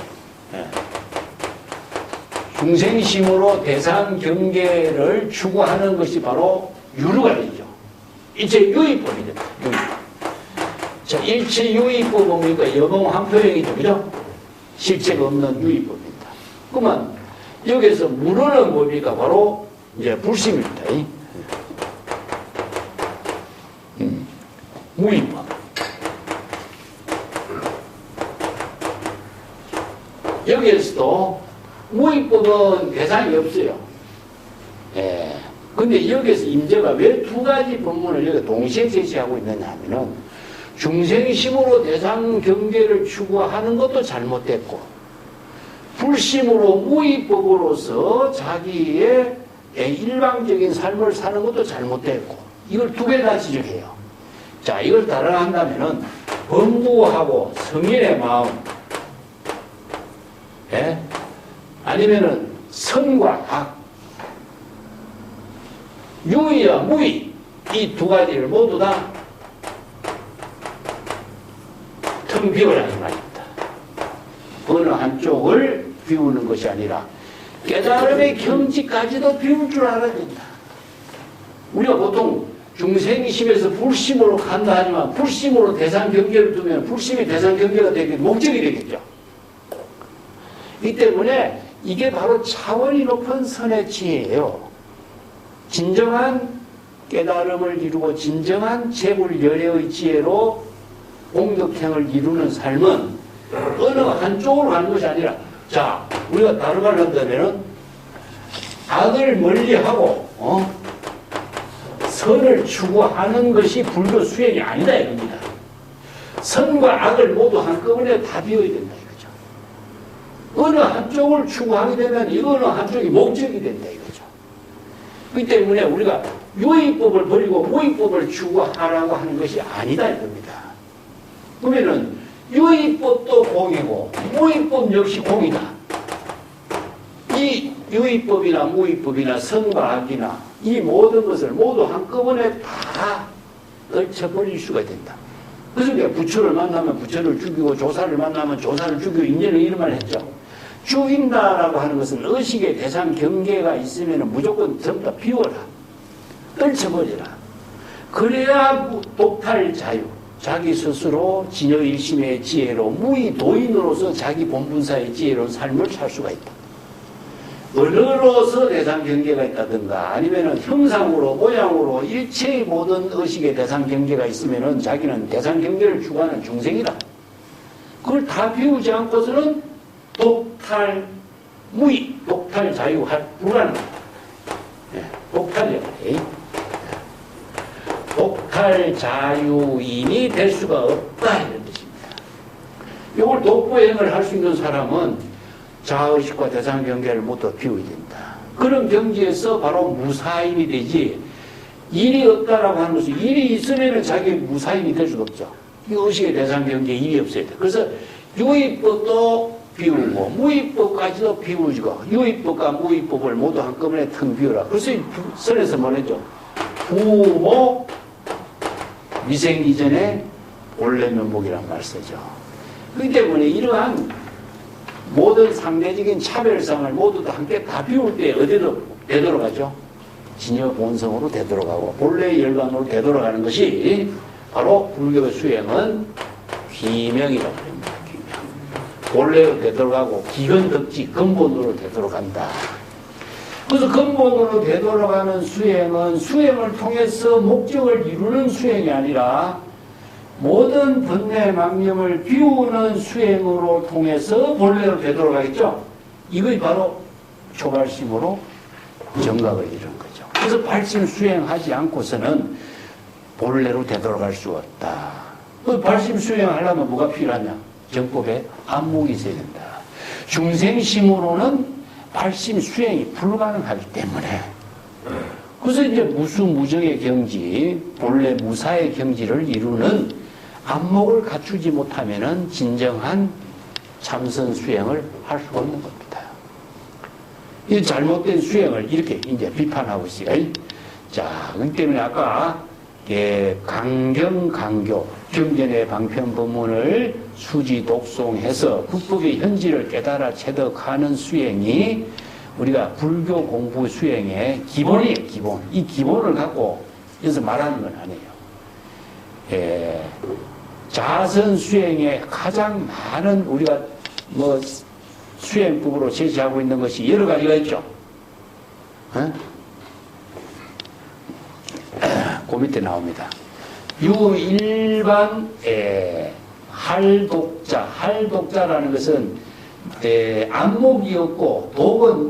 중생심으로 대상 경계를 추구하는 것이 바로 유루가 되죠. 일체 유의법이 됩니다. 유의. 자, 일체 유의법 뭡니까? 여봉환표형이죠, 그죠? 실체가 없는 유의법입니다. 그러면 여기서 무르는 뭡니까? 바로 이제 불심입니다. 무의법. 여기에서도 무의법은 대상이 없어요. 예. 근데 여기서 임재가 왜 두 가지 법문을 여기 동시에 제시하고 있느냐 하면은, 중생의 심으로 대상 경계를 추구하는 것도 잘못됐고, 불심으로 무의법으로서 자기의 일방적인 삶을 사는 것도 잘못됐고, 이걸 두 개 다 지적해요. 자, 이걸 따라간다면은 범부하고 성인의 마음, 예? 아니면은 선과 악, 유의와 무의, 이 두 가지를 모두 다 텅 비우라는 말입니다. 어느 한쪽을 비우는 것이 아니라 깨달음의 경지까지도 비울 줄 알아야 된다. 우리가 보통 중생이 심에서 불심으로 간다 하지만, 불심으로 대상 경계를 두면 불심이 대상 경계가 되겠죠. 목적이 되겠죠. 이 때문에 이게 바로 차원이 높은 선의 지혜예요. 진정한 깨달음을 이루고 진정한 재불열애의 지혜로 공덕행을 이루는 삶은 어느 한쪽으로 가는 것이 아니라, 자, 우리가 다른 말을 한다면은 악을 멀리하고 선을 추구하는 것이 불교 수행이 아니다 이겁니다. 선과 악을 모두 한꺼번에 다 비워야 된다 이거죠. 어느 한쪽을 추구하게 되면 이 어느 한쪽이 목적이 된다 이거죠. 그렇기 때문에 우리가 유의법을 버리고 무의법을 추구하라고 하는 것이 아니다 이겁니다. 그러면은 유의법도 공이고 무의법 역시 공이다. 이 유의법이나 무의법이나 선과 악이나 이 모든 것을 모두 한꺼번에 다 떨쳐버릴 수가 된다. 그래서 우리가 부처를 만나면 부처를 죽이고 조사를 만나면 조사를 죽이고 인제는 이런 말을 했죠. 죽인다라고 하는 것은 의식의 대상 경계가 있으면 무조건 전부 다 비워라. 떨쳐버리라. 그래야 독탈 자유. 자기 스스로 진여일심의 지혜로 무의도인으로서 자기 본분사의 지혜로운 삶을 살 수가 있다. 언어로서 대상 경계가 있다든가 아니면은 형상으로 모양으로 일체의 모든 의식의 대상 경계가 있으면은 자기는 대상 경계를 추구하는 중생이다. 그걸 다 비우지 않고서는 독탈 무의, 독탈 자유할 불가능하다. 예, 독탈이야. 독탈 자유인이 될 수가 없다 이런 뜻입니다. 이걸 독보행을 할 수 있는 사람은 자아의식과 대상 경계를 모두 비워야 된다. 그런 경지에서 바로 무사인이 되지, 일이 없다라고 하는 것은 일이 있으면 자기 무사인이 될 수가 없죠. 이 의식의 대상 경계에 일이 없어야 돼. 그래서 유의법도 비우고 무의법까지도 비우고 유의법과 무의법을 모두 한꺼번에 텅 비우라. 그래서 선에서 말했죠. 후목 미생 이전에 본래 면목이란 말 쓰죠. 그렇기 때문에 이러한 모든 상대적인 차별성을 모두 다 함께 다 비울 때 어디로 되돌아가죠? 진여 본성으로 되돌아가고 본래의 열반으로 되돌아가는 것이 바로 불교의 수행은 귀명이라고 합니다. 귀명. 본래로 되돌아가고 기근덕지 근본으로 되돌아간다. 그래서 근본으로 되돌아가는 수행은 수행을 통해서 목적을 이루는 수행이 아니라 모든 번뇌 망념을 비우는 수행으로 통해서 본래로 되돌아가겠죠. 이것이 바로 초발심으로 정각을 이루는 거죠. 그래서 발심 수행하지 않고서는 본래로 되돌아갈 수 없다. 그 발심 수행하려면 뭐가 필요하냐? 정법에 안목이 있어야 된다. 중생심으로는 발심 수행이 불가능하기 때문에 그래서 이제 무수무정의 경지, 본래 무사의 경지를 이루는 안목을 갖추지 못하면은 진정한 참선 수행을 할 수가 없는 겁니다. 이 잘못된 수행을 이렇게 이제 비판하고 있어요. 자, 그렇기 때문에 아까 강경강교, 경전의 방편법문을 수지 독송해서 국법의 현지를 깨달아 체득하는 수행이 우리가 불교 공부 수행의 기본이에요, 기본. 이 기본을 갖고 여기서 말하는 건 아니에요. 자선 수행에 가장 많은 우리가 뭐 수행법으로 제시하고 있는 것이 여러 가지가 있죠. 그 밑에 나옵니다. 유일반 할독자라는 것은 안목이 없고 독은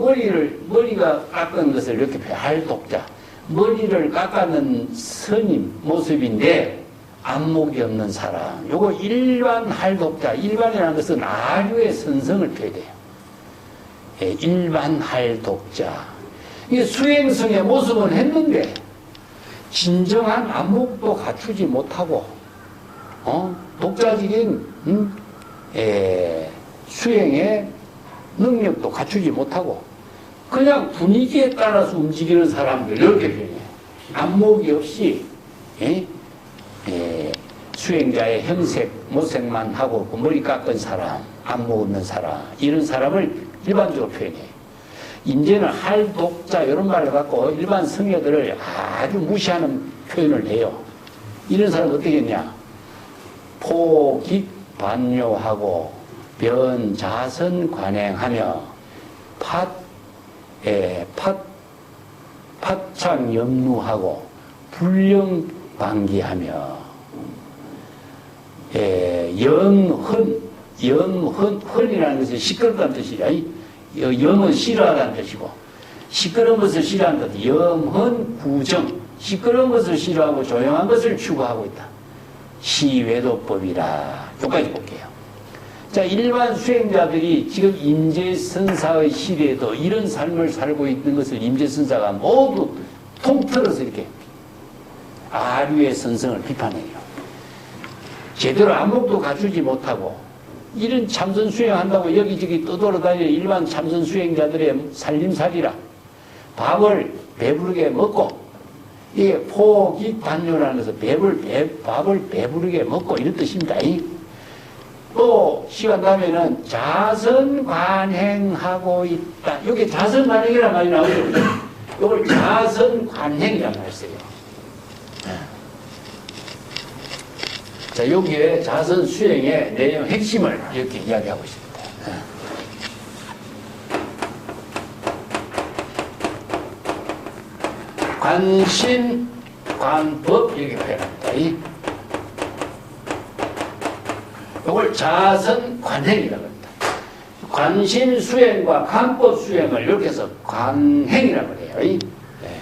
머리가 깎은 것을 이렇게 할독자, 머리를 깎아는 스님 모습인데 안목이 없는 사람. 요거 일반 할독자. 일반이라는 것은 아류의 선성을 표해돼요. 일반 할독자. 이게 수행성의 모습은 했는데 진정한 안목도 갖추지 못하고 독자적인 수행의 능력도 갖추지 못하고 그냥 분위기에 따라서 움직이는 사람들 이렇게 표현해요. 안목이 없이 수행자의 형색, 모색만 하고 머리 깎은 사람, 안목 없는 사람 이런 사람을 일반적으로 표현해요. 이제는 할독자 이런 말을 갖고 일반 성녀들을 아주 무시하는 표현을 해요. 이런 사람은 어떻게 했냐? 포깃반요하고 변자선 관행하며 팥창 염루하고 불령방기하며 헌이라는 것은 시끄럽다는 뜻이야. 염은 싫어하다는 뜻이고 시끄러운 것을 싫어한다. 염헌 구정 시끄러운 것을 싫어하고 조용한 것을 추구하고 있다. 시외도법이라. 여기까지 볼게요. 자, 일반 수행자들이 지금 임재선사의 시대에도 이런 삶을 살고 있는 것을 임재선사가 모두 통틀어서 이렇게 아류의 선성을 비판해요. 제대로 안목도 갖추지 못하고 이런 참선 수행한다고 여기저기 떠돌아다니는 일반 참선 수행자들의 살림살이라 밥을 배부르게 먹고 이게 포깃반요라는 것은 밥을 배부르게 먹고 이런 뜻입니다. 또 시간 나면은 자선관행하고 있다. 여기 자선관행이라는 말이 나오죠. 이걸 자선관행이라고 했어요. 자, 여기에 자선 수행의 내용 핵심을 이렇게 이야기하고 있습니다. 관신, 관법 이렇게 표현합니다. 이걸 자선 관행이라고 합니다. 관신 수행과 관법 수행을 이렇게 해서 관행이라고 해요. 네.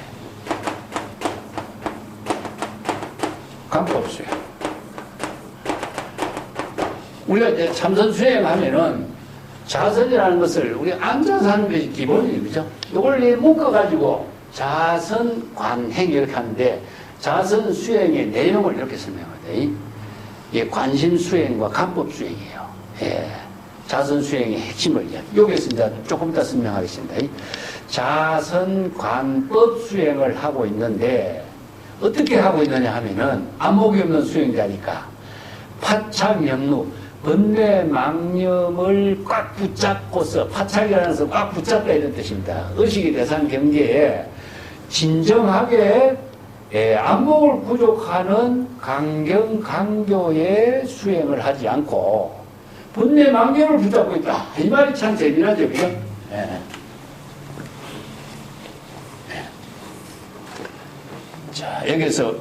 관법 수행. 우리가 이제 참선 수행하면은 자선이라는 것을 우리 앉아서 하는 것이 기본이에요. 그죠? 이걸 묶어가지고 자선 관행 이렇게 하는데 자선 수행의 내용을 이렇게 설명합니다. 이게 관심 수행과 관법 수행이에요. 예. 자선 수행의 핵심을 여기서 이제 조금 이따 설명하겠습니다. 자선 관법 수행을 하고 있는데 어떻게 하고 있느냐 하면은 안목이 없는 수행자니까 파착염루 번뇌 망념을 꽉 붙잡고서 파착이라는 것은 꽉 붙잡다 이런 뜻입니다. 의식의 대상 경계에 진정하게 안목을 부족하는 강경 강교의 수행을 하지 않고 번뇌 망념을 붙잡고 있다. 이 말이 참 재미나죠, 그죠? 자, 여기서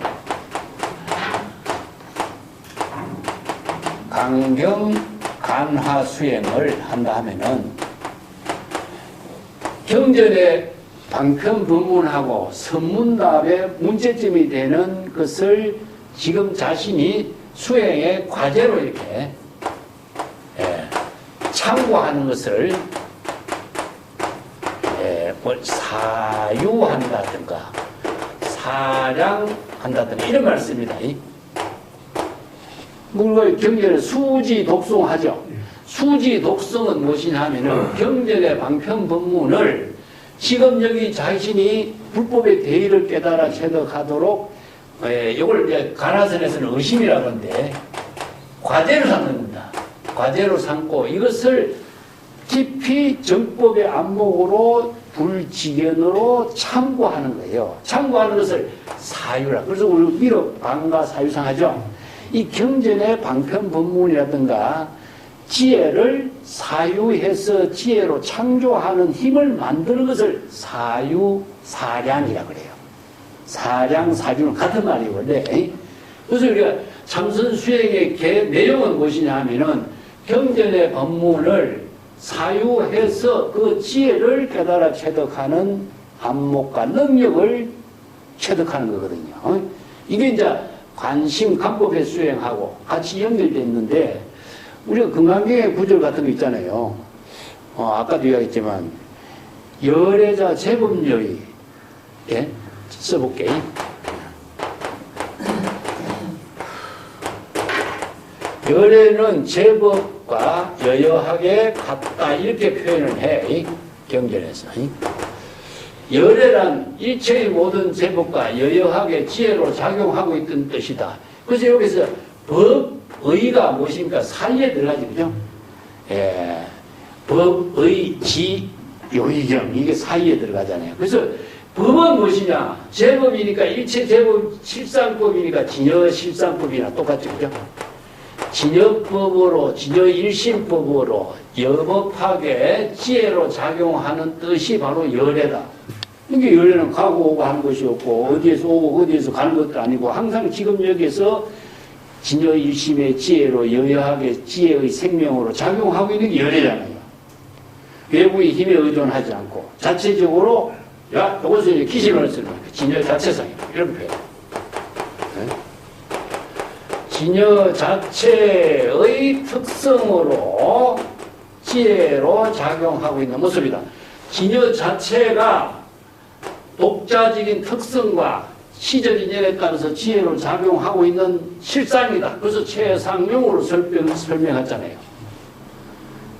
강경 간화 수행을 한다 하면은 경전의 방편법문하고 선문답의 문제점이 되는 것을 지금 자신이 수행의 과제로 이렇게 참고하는 것을 사유한다든가 사량한다든가 이런 말씀입니다. 물론 경전에 수지 독송하죠. 수지 독송은 무엇이냐 하면은 경전의 방편법문을 지금 여기 자신이 불법의 대의를 깨달아 체득하도록 이걸 이제 가나선에서는 의심이라고 하는데 과제로 삼는 겁니다. 과제로 삼고 이것을 깊이 정법의 안목으로 불지견으로 참고하는 거예요. 참고하는 것을 사유라. 그래서 우리 위로 방가 사유상하죠. 이 경전의 방편법문이라든가 지혜를 사유해서 지혜로 창조하는 힘을 만드는 것을 사유, 사량이라 그래요. 사량, 사유는 같은 말이에요, 원래. 그래서 우리가 참선 수행의 내용은 무엇이냐 하면은 경전의 법문을 사유해서 그 지혜를 깨달아 체득하는 안목과 능력을 체득하는 거거든요. 이게 이제 관심, 간법의 수행하고 같이 연결되어 있는데 우리가 금강경의 구절 같은 거 있잖아요. 아까도 이야기했지만 열애자 제법여의 써볼게. 열애는 제법과 여여하게 같다 이렇게 표현을 해. 경전에서. 열애란 일체의 모든 제법과 여여하게 지혜로 작용하고 있던 뜻이다. 그래서 여기서 법의가 무엇입니까? 사이에 들어가지, 그죠? 법의, 지, 요의경, 이게 사이에 들어가잖아요. 그래서 법은 무엇이냐? 제법이니까, 일체 제법, 실상법이니까, 진여 실상법이나 똑같죠, 그죠? 진여법으로, 진여일심법으로 여법하게 지혜로 작용하는 뜻이 바로 열애다. 이게 열애는 가고 오고 하는 것이 없고, 어디에서 오고 어디에서 가는 것도 아니고, 항상 지금 여기에서 진여일심의 지혜로 여여하게 지혜의 생명으로 작용하고 있는 게 열애잖아요. 외부의 힘에 의존하지 않고 자체적으로 이것을 기신을 쓰는 거예요. 진여 자체상이라고 이런 표현. 진여 자체의 특성으로 지혜로 작용하고 있는 모습이다. 진여 자체가 독자적인 특성과 시적 인연에 따라서 지혜로 작용하고 있는 실상이다. 그래서 최상용으로 설명했잖아요.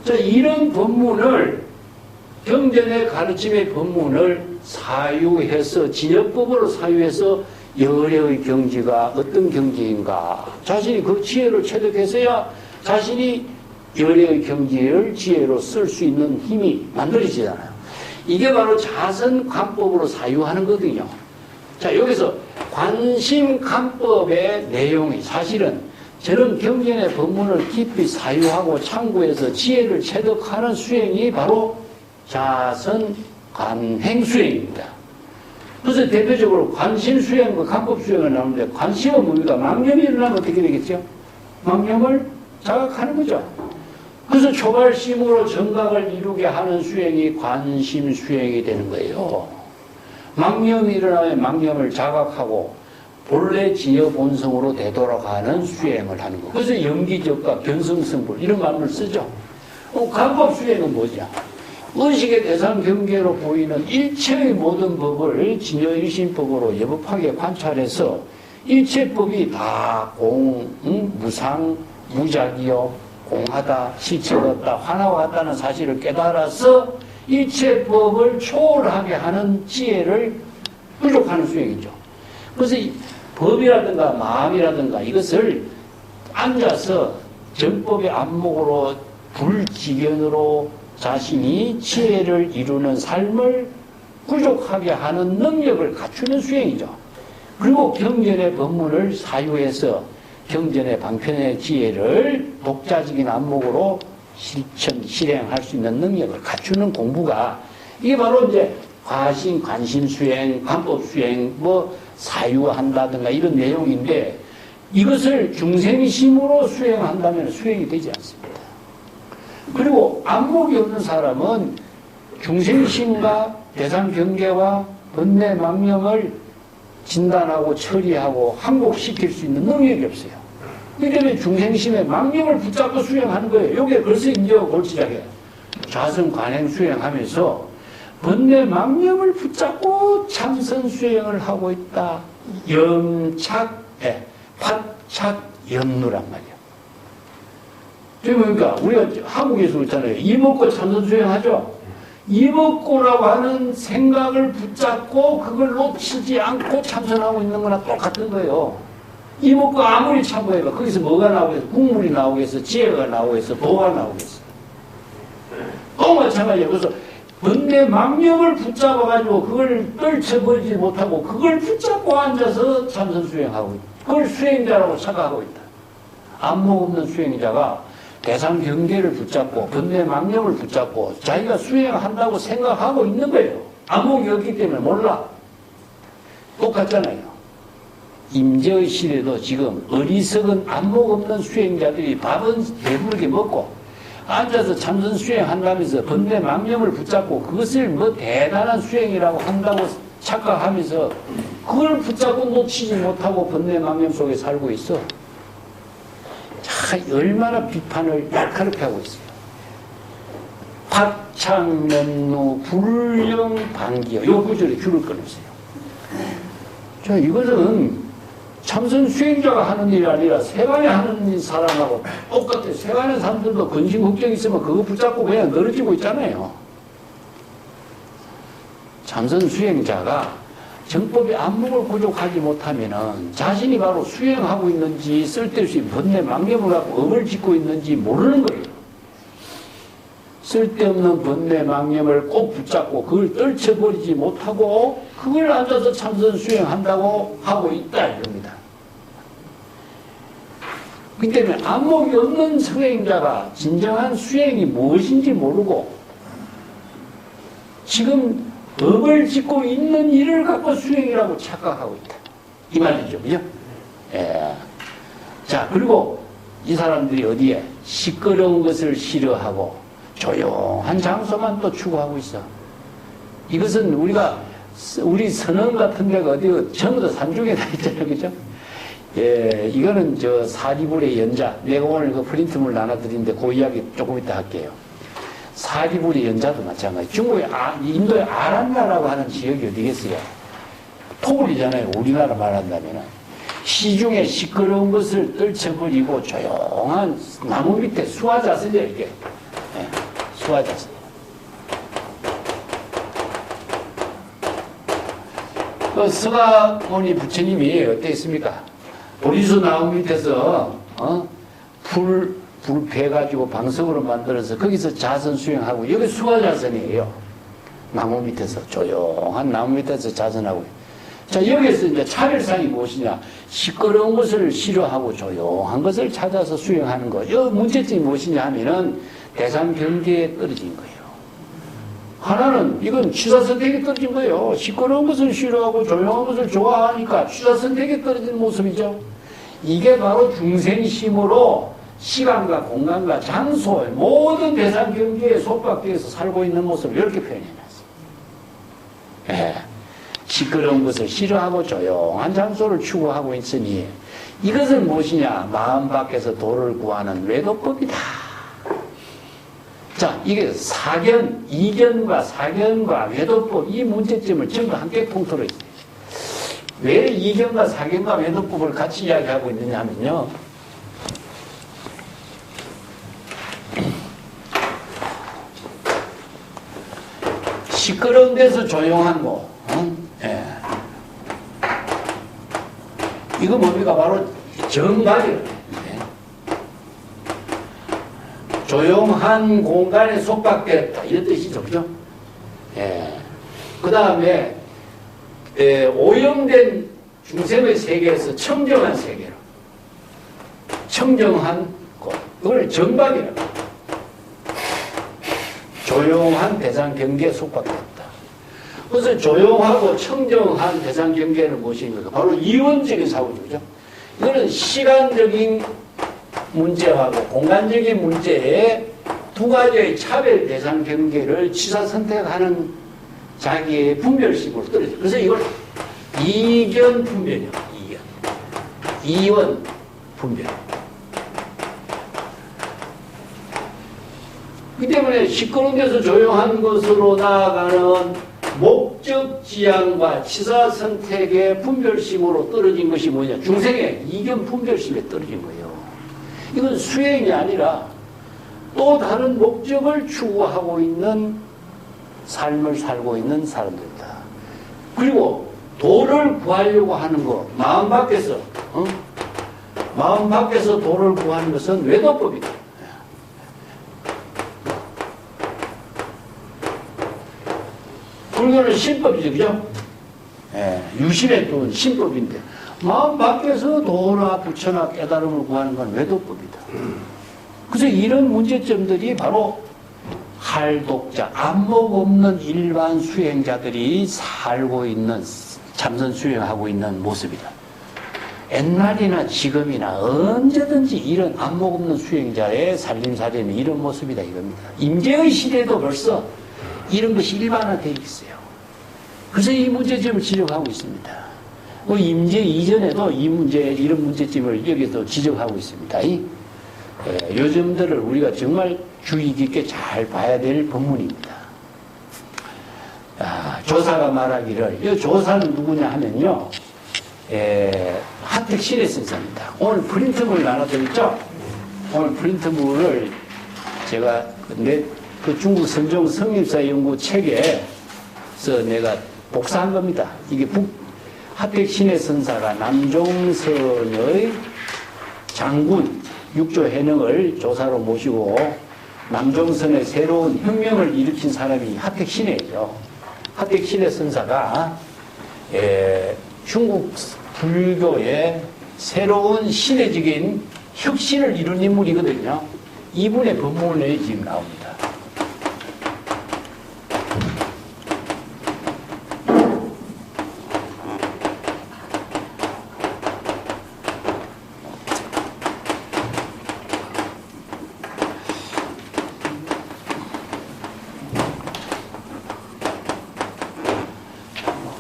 자, 이런 법문을 경전의 가르침의 법문을 사유해서 진여법으로 사유해서 열애의 경지가 어떤 경지인가 자신이 그 지혜를 체득해서야 자신이 열애의 경지를 지혜로 쓸 수 있는 힘이 만들어지잖아요. 이게 바로 자선관법으로 사유하는 거거든요. 자, 여기서 관심관법의 내용이 사실은 저런 경전의 법문을 깊이 사유하고 참고해서 지혜를 체득하는 수행이 바로 자선관행수행입니다. 그래서 대표적으로 관심수행과 관법수행을 나오는데 관심은 뭡니까? 망념이 일어나면 어떻게 되겠죠? 망념을 자각하는 거죠. 그래서 초발심으로 정각을 이루게 하는 수행이 관심수행이 되는 거예요. 망념이 일어나면 망념을 자각하고 본래 진여 본성으로 되돌아가는 수행을 하는 거. 그래서 연기적과 변성성불 이런 말을 쓰죠. 관법 수행은 뭐냐? 의식의 대상 경계로 보이는 일체의 모든 법을 진여 일심법으로 여법하게 관찰해서 일체법이 다 무상, 무작이요, 공하다, 실체가 없다, 하나와 같다는 사실을 깨달아서 일체법을 초월하게 하는 지혜를 부족하는 수행이죠. 그래서 이 법이라든가 마음이라든가 이것을 앉아서 정법의 안목으로 불지견으로 자신이 지혜를 이루는 삶을 부족하게 하는 능력을 갖추는 수행이죠. 그리고 경전의 법문을 사유해서 경전의 방편의 지혜를 독자적인 안목으로 실행할 수 있는 능력을 갖추는 공부가 이게 바로 이제 화신, 관심 수행, 관법 수행, 뭐 사유한다든가 이런 내용인데 이것을 중생심으로 수행한다면 수행이 되지 않습니다. 그리고 안목이 없는 사람은 중생심과 대상 경계와 번뇌 망념을 진단하고 처리하고 항복시킬 수 있는 능력이 없어요. 그러면 중생심의 망념을 붙잡고 수행하는 거예요. 여기에 벌써 이제 골치작이에요. 자성 관행 수행하면서 번뇌 망념을 붙잡고 참선 수행을 하고 있다. 염착, 파착, 염루란 말이에요. 그러니까 우리가 한국에서 그렇잖아요. 이먹고 참선 수행하죠. 이먹고라고 하는 생각을 붙잡고 그걸 놓치지 않고 참선하고 있는 거나 똑같은 거예요. 이먹고 아무리 참고해봐. 거기서 뭐가 나오겠어? 국물이 나오겠어? 지혜가 나오겠어? 도가 나오겠어? 또 마찬가지예요. 그래서 번뇌 망념을 붙잡아가지고 그걸 떨쳐버리지 못하고 그걸 붙잡고 앉아서 참선 수행하고 있다. 그걸 수행자라고 착각하고 있다. 안목 없는 수행자가 대상 경계를 붙잡고 번뇌 망념을 붙잡고 자기가 수행한다고 생각하고 있는 거예요. 안목이 없기 때문에 몰라. 똑같잖아요. 임재의 시대도 지금 어리석은 안목 없는 수행자들이 밥은 배부르게 먹고 앉아서 참선 수행한다면서 번뇌 망념을 붙잡고 그것을 뭐 대단한 수행이라고 한다고 착각하면서 그걸 붙잡고 놓치지 못하고 번뇌 망념 속에 살고 있어. 자, 얼마나 비판을 날카롭게 하고 있어요. 박창면노 불령 방기요. 요 구절에 줄을 끊으세요. 자, 이것은 참선 수행자가 하는 일이 아니라 세간에 하는 사람하고 똑같아요. 세간의 사람들도 근심 걱정이 있으면 그거 붙잡고 그냥 늘어지고 있잖아요. 참선 수행자가 정법의 안목을 부족하지 못하면은 자신이 바로 수행하고 있는지 쓸데없이 번뇌 망념을 갖고 업을 짓고 있는지 모르는 거예요. 쓸데없는 번뇌 망념을 꼭 붙잡고 그걸 떨쳐버리지 못하고 그걸 앉아서 참선 수행한다고 하고 있다 이겁니다. 그렇기 때문에 안목이 없는 수행자가 진정한 수행이 무엇인지 모르고 지금 업을 짓고 있는 일을 갖고 수행이라고 착각하고 있다. 이 말이죠. 그죠? 예. 자, 그리고 이 사람들이 어디에? 시끄러운 것을 싫어하고 조용한 장소만 또 추구하고 있어. 이것은 우리 선언 같은 데가 어디, 전부 다 산중에 다 있잖아요. 그죠? 예, 이거는 저 사리불의 연자. 내가 오늘 그 프린트물 나눠드리는데 그 이야기 조금 이따 할게요. 사리불의 연자도 마찬가지. 중국의 인도의 아란나라고 하는 지역이 어디겠어요? 토굴이잖아요. 우리나라 말한다면은. 시중에 시끄러운 것을 떨쳐버리고 조용한 나무 밑에 수화자세죠, 이게. 네, 수화자세. 그 서가모니 부처님이 어땠습니까? 보리수 나무 밑에서, 불 패가지고 방석으로 만들어서 거기서 자선 수행하고, 여기 수화자선이에요. 나무 밑에서, 조용한 나무 밑에서 자선하고. 자, 여기서 이제 차별상이 무엇이냐? 시끄러운 것을 싫어하고 조용한 것을 찾아서 수행하는 거. 이 문제점이 무엇이냐 하면은 대상 경계에 떨어진 거예요. 하나는 이건 취사선택에 떨어진 거예요. 시끄러운 것을 싫어하고 조용한 것을 좋아하니까 취사선택에 떨어진 모습이죠. 이게 바로 중생심으로 시간과 공간과 장소의 모든 대상 경계에 속박되어서 살고 있는 모습을 이렇게 표현해놨습니다. 예. 시끄러운 것을 싫어하고 조용한 장소를 추구하고 있으니 이것은 무엇이냐? 마음 밖에서 도를 구하는 외도법이다. 자, 이게 사견, 이견과 사견과 외도법 이 문제점을 전부 함께 통틀어 있어요. 왜 이견과 사견과 외도법을 같이 이야기하고 있느냐 하면요. 시끄러운 데서 조용한 거. 예. 이거 뭡니까? 바로 정각이에요. 조용한 공간에 속박되었다. 이런 뜻이죠. 그죠? 예. 그 다음에, 오염된 중생의 세계에서 청정한 세계로. 청정한 곳. 이걸 정박이라고. 조용한 대상 경계에 속박되었다. 그래서 조용하고 청정한 대상 경계는 무엇입니까? 바로 이원적인 사고죠. 그죠? 이거는 시간적인 문제하고 공간적인 문제에 두 가지의 차별 대상 경계를 취사 선택하는 자기의 분별식으로 떨어져요. 그래서 이걸 이견 분별이요. 이원 분별. 그 때문에 시끄러운 데서 조용한 것으로 나아가는 목적 지향과 치사 선택의 분별심으로 떨어진 것이 뭐냐? 중생의 이견 분별심에 떨어진 거예요. 이건 수행이 아니라 또 다른 목적을 추구하고 있는 삶을 살고 있는 사람들이다. 그리고 도를 구하려고 하는 거, 마음 밖에서, 마음 밖에서 도를 구하는 것은 외도법이다. 불교는 신법이죠, 그죠? 예, 유신의 또 신법인데, 마음 밖에서 도나 부처나 깨달음을 구하는 건 외도법이다. 그래서 이런 문제점들이 바로 할독자, 안목 없는 일반 수행자들이 살고 있는, 참선 수행하고 있는 모습이다. 옛날이나 지금이나 언제든지 이런 안목 없는 수행자의 살림살이는 이런 모습이다 이겁니다. 임재의 시대도 벌써 이런 것이 일반화되어 있어요. 그래서 이 문제점을 지적하고 있습니다. 임재 이전에도 이 문제, 이런 문제점을 여기서 지적하고 있습니다. 요즘들을 우리가 정말 주의 깊게 잘 봐야 될 법문입니다. 조사가 말하기를, 이 조사는 누구냐 하면요, 하택신의 선사입니다. 오늘 프린트물 나눠드렸죠? 오늘 프린트물을 제가 그 중국 선종 성립사 연구 책에서 내가 복사한 겁니다. 이게 하택신의 선사가 남종선의 장군 육조 해능을 조사로 모시고 남종선의 새로운 혁명을 일으킨 사람이 하택신혜예요. 하택신혜 선사가 중국 불교의 새로운 신혜적인 혁신을 이룬 인물이거든요. 이분의 법문에 지금 나옵니다.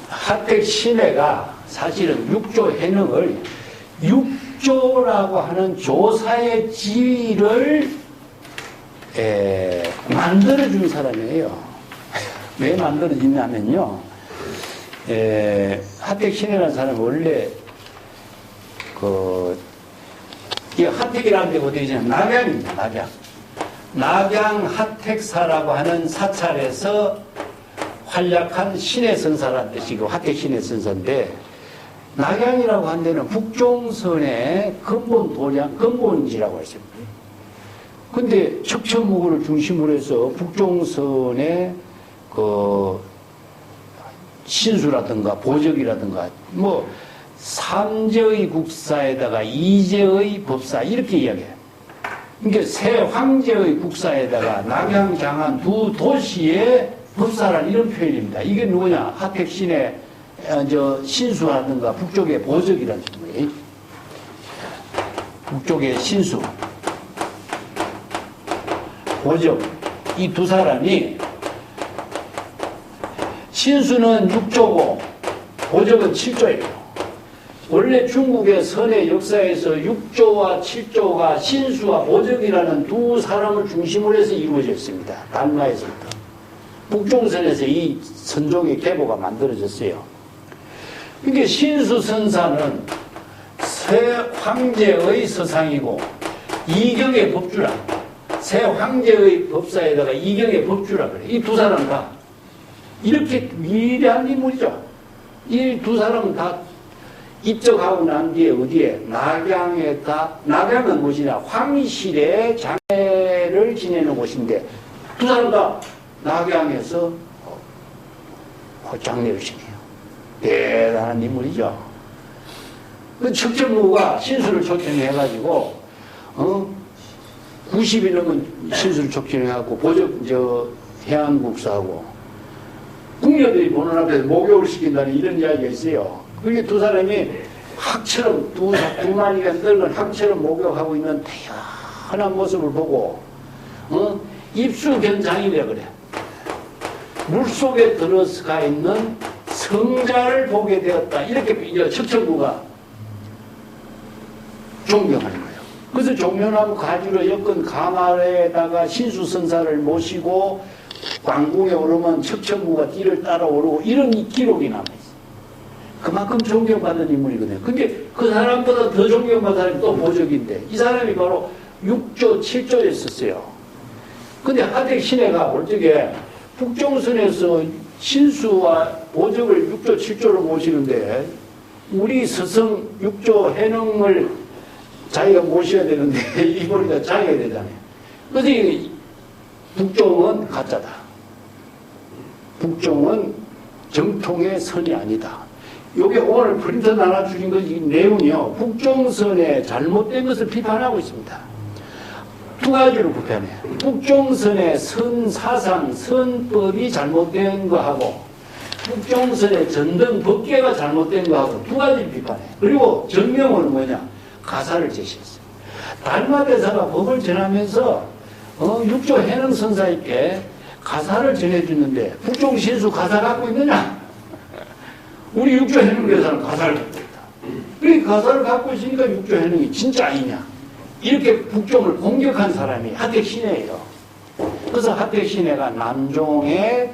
하택신혜가 사실은 육조 해능을 육조라고 하는 조사의 지위를 만들어준 사람이에요. 왜 만들어지냐면요, 하택신혜라는 사람은 원래 이 하택이라는 데가 어디냐, 낙양입니다. 낙양 하택사라고 하는 사찰에서 활약한 신의 선사라는 뜻이고 하택신의 선사인데, 낙양이라고 한 데는 북종선의 근본 도량, 근본지라고 했습니다. 근데 척천무구를 중심으로 해서 북종선의 신수라든가 보적이라든가 삼재의 국사에다가 이재의 법사 이렇게 이야기해요. 그러니까 새 황제의 국사에다가 낙양, 장안 두 도시의 법사란 이런 표현입니다. 이게 누구냐? 하택신의 신수라든가 북쪽의 보적이라는 거예요. 북쪽의 신수, 보적, 이 두 사람이, 신수는 6조고 보적은 7조예요. 원래 중국의 선의 역사에서 6조와 7조가 신수와 보적이라는 두 사람을 중심으로 해서 이루어졌습니다. 단가에서부터. 북종선에서 이 선종의 계보가 만들어졌어요. 그러니까 신수선사는 새 황제의 서상이고 이경의 법주라. 새 황제의 법사에다가 이경의 법주라 그래. 이 두 사람 다 이렇게 위대한 인물이죠. 이 두 사람은 다 입적하고 난 뒤에 어디에? 낙양은 무엇이냐? 황실에 장례를 지내는 곳인데 두 사람 다 낙양에서 장례를 지내요. 대단한 인물이죠. 그 척천무가 신수를 초청해가지고 90이 넘은 신수를 초청해갖고 해안국사하고 궁녀들이 보는 앞에서 목욕을 시킨다는 이런 이야기가 있어요. 그게 두 사람이 학처럼 두 마리가 늙은 학처럼 목욕하고 있는 태연한 모습을 보고 입수견장이래 그래. 물속에 들어가 있는 성자를 보게 되었다. 이렇게 척천구가 존경하는 거예요. 그래서 종면하고 가지로 엮은 가마에다가 신수선사를 모시고 광궁에 오르면 척천구가 띠를 따라 오르고 이런 기록이 남아있어요. 그만큼 존경받는 인물이거든요. 근데 그 사람보다 더 존경받는 사람이 또 보적인데 이 사람이 바로 6조 7조였었어요. 근데 하택 신해가 올 적에 북종선에서 신수와 보적을 6조 7조로 모시는데 우리 서성 6조 해능을 자기가 모셔야 되는데 이번에다 자기가 되잖아요. 그래서 북종은 가짜다. 북종은 정통의 선이 아니다. 이게 오늘 프린터 나눠주신 것 내용이요. 북종선의 잘못된 것을 비판하고 있습니다. 두 가지로 비판해요. 북종선의 선사상, 선법이 잘못된 거하고 북종선의 전등 법계가 잘못된 거하고 두 가지를 비판해요. 그리고 정명은 뭐냐? 가사를 제시했어요. 달마대사가 법을 전하면서 6조 해능선사에게 가사를 전해주는데 북종신수 가사 갖고 있느냐? 우리 6조 해능대사는 가사를 갖고 있다. 그러니까 가사를 갖고 있으니까 6조 해능이 진짜 아니냐? 이렇게 북종을 공격한 사람이 하택신해예요. 그래서 하택신해가 남종의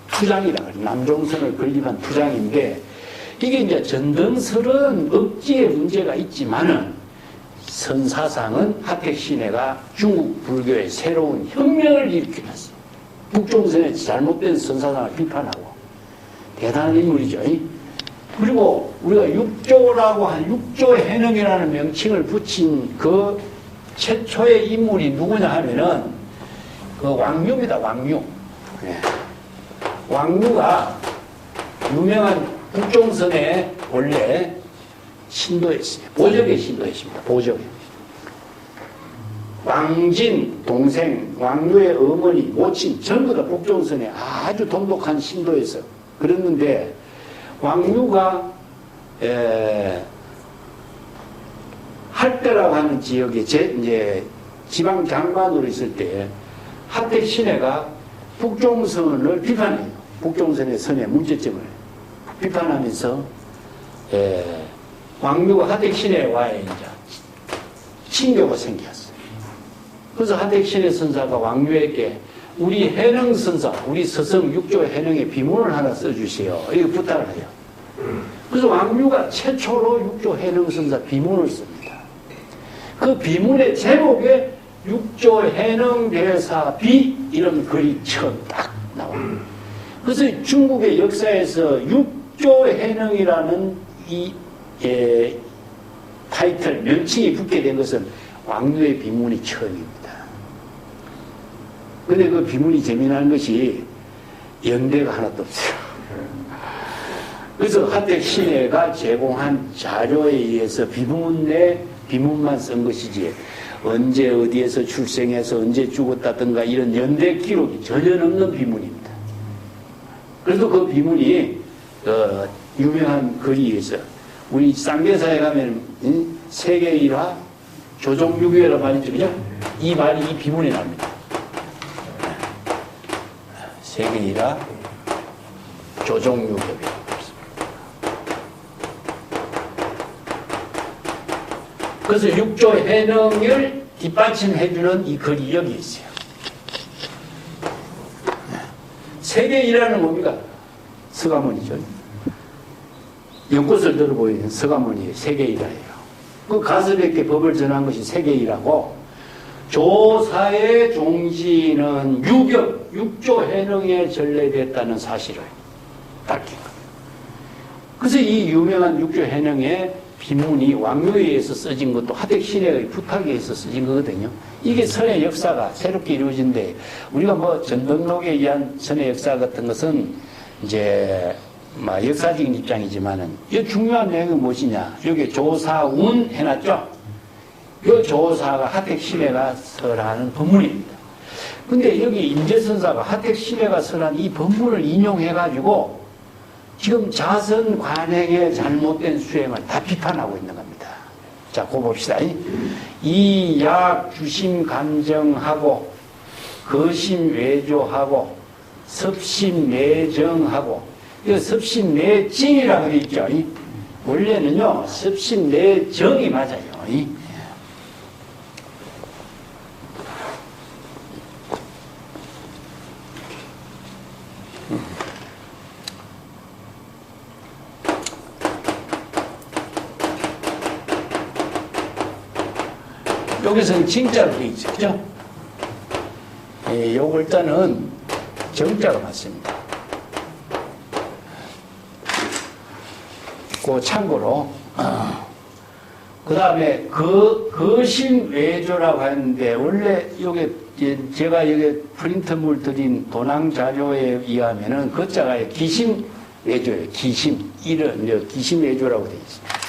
투장이다. 남종선을 건립한 투장인데 이게 이제 전등설은 억지의 문제가 있지만은 선사상은 하택신해가 중국 불교의 새로운 혁명을 일으켜놨어요. 북종선의 잘못된 선사상을 비판하고 대단한 인물이죠. 그리고 우리가 6조라고 한 6조 해능이라는 명칭을 붙인 그 최초의 인물이 누구냐 하면은 그 왕류입니다. 왕류. 왕류가 유명한 북종선의 원래 신도였어요. 보적의 신도였습니다. 보적. 왕진 동생, 왕류의 어머니, 모친 전부 다 북종선의 아주 돈독한 신도였어요. 그랬는데 왕류가 할대라고 하는 지역에 이제 지방 장관으로 있을 때 하택 신해가 북종선을 비판해요. 북종선의 선의 문제점을 비판하면서 왕류가 하택 신해와의 이제 친교가 생겼어요. 그래서 하택 신해 선사가 왕류에게 우리 해능 선사, 우리 서성 6조 해능의 비문을 하나 써주세요. 이렇게 부탁을 해요. 그래서 왕류가 최초로 6조 해능 선사 비문을 씁니다. 그 비문의 제목에 6조 해능 대사 비 이런 글이 처음 딱 나와요. 그래서 중국의 역사에서 6조 해능이라는 이 타이틀, 명칭이 붙게 된 것은 왕류의 비문이 처음입니다. 근데 그 비문이 재미난 것이 연대가 하나도 없어요. 그래서 하택 신해가 제공한 자료에 의해서 비문만 쓴 것이지 언제 어디에서 출생해서 언제 죽었다든가 이런 연대 기록이 전혀 없는 비문입니다. 그래도 그 비문이 유명한 글이 있어요. 우리 쌍계사에 가면 세계 일화 조종유교라 말이죠. 그죠? 이 말이 이 비문에 나옵니다. 세계 일화 조종유교. 그래서 6조 해능을 뒷받침해주는 이 글이 여기 있어요. 세계 일화는 뭡니까? 서가모니죠. 연꽃을 들어보이는 서가모니의 세계 일화예요. 그 가설에게 법을 전한 것이 세계 일화고 조사의 종지는 유교, 6조 해능에 전래됐다는 사실을 밝힌 겁니다. 그래서 이 유명한 육조 해명의 비문이 왕묘에 의해서 써진 것도 하택 신해의 부탁에 의해서 써진 거거든요. 이게 선의 역사가 새롭게 이루어진데, 우리가 뭐 전등록에 의한 선의 역사 같은 것은 이제 역사적인 입장이지만은 이 중요한 내용이 무엇이냐? 여기 조사운 해놨죠. 이 조사가 하택 신해가 설하는 법문입니다. 근데 여기 임재선사가 하택 신해가 설한 이 법문을 인용해가지고 지금 자선 관행의 잘못된 수행을 다 비판하고 있는 겁니다. 자, 그거 봅시다. 이 약 주심 감정하고 거심 외조하고 섭심 내정하고, 이거 섭심 내증이라고 되어 있죠. 원래는요 섭심 내정이 맞아요. 여기서는 진짜로 되어 있죠. 그죠? 예, 요거 일단은 정자가 맞습니다. 그 참고로, 그 다음에 거심 외조라고 하는데, 원래 요게 제가 여기 프린트물 드린 도낭 자료에 의하면은 거자가 기심 외조예요. 기심. 이런 기심 외조라고 되어 있습니다.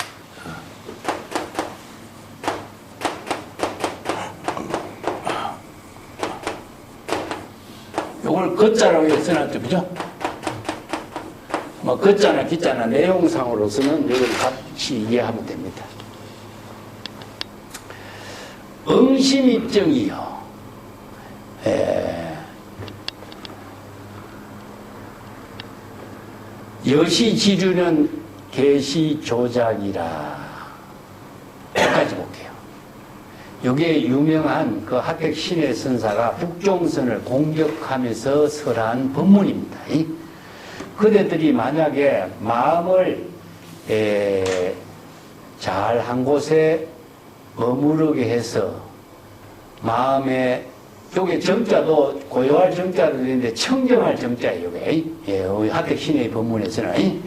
요걸 거자라고 써놨죠. 그죠? 뭐, 거자나 기자나 내용상으로서는 이걸 같이 이해하면 됩니다. 응심입정이요. 여시지류는 계시조작이라. 여기까지 볼게요. 이게 유명한 그 하택 신해 선사가 북종선을 공격하면서 설한 법문입니다. 그대들이 만약에 마음을 잘 한 곳에 머무르게 해서 마음에, 요게 정자도 고요할 정자도 되는데 청정할 정자예요. 요게. 예, 하택 신의 법문에서는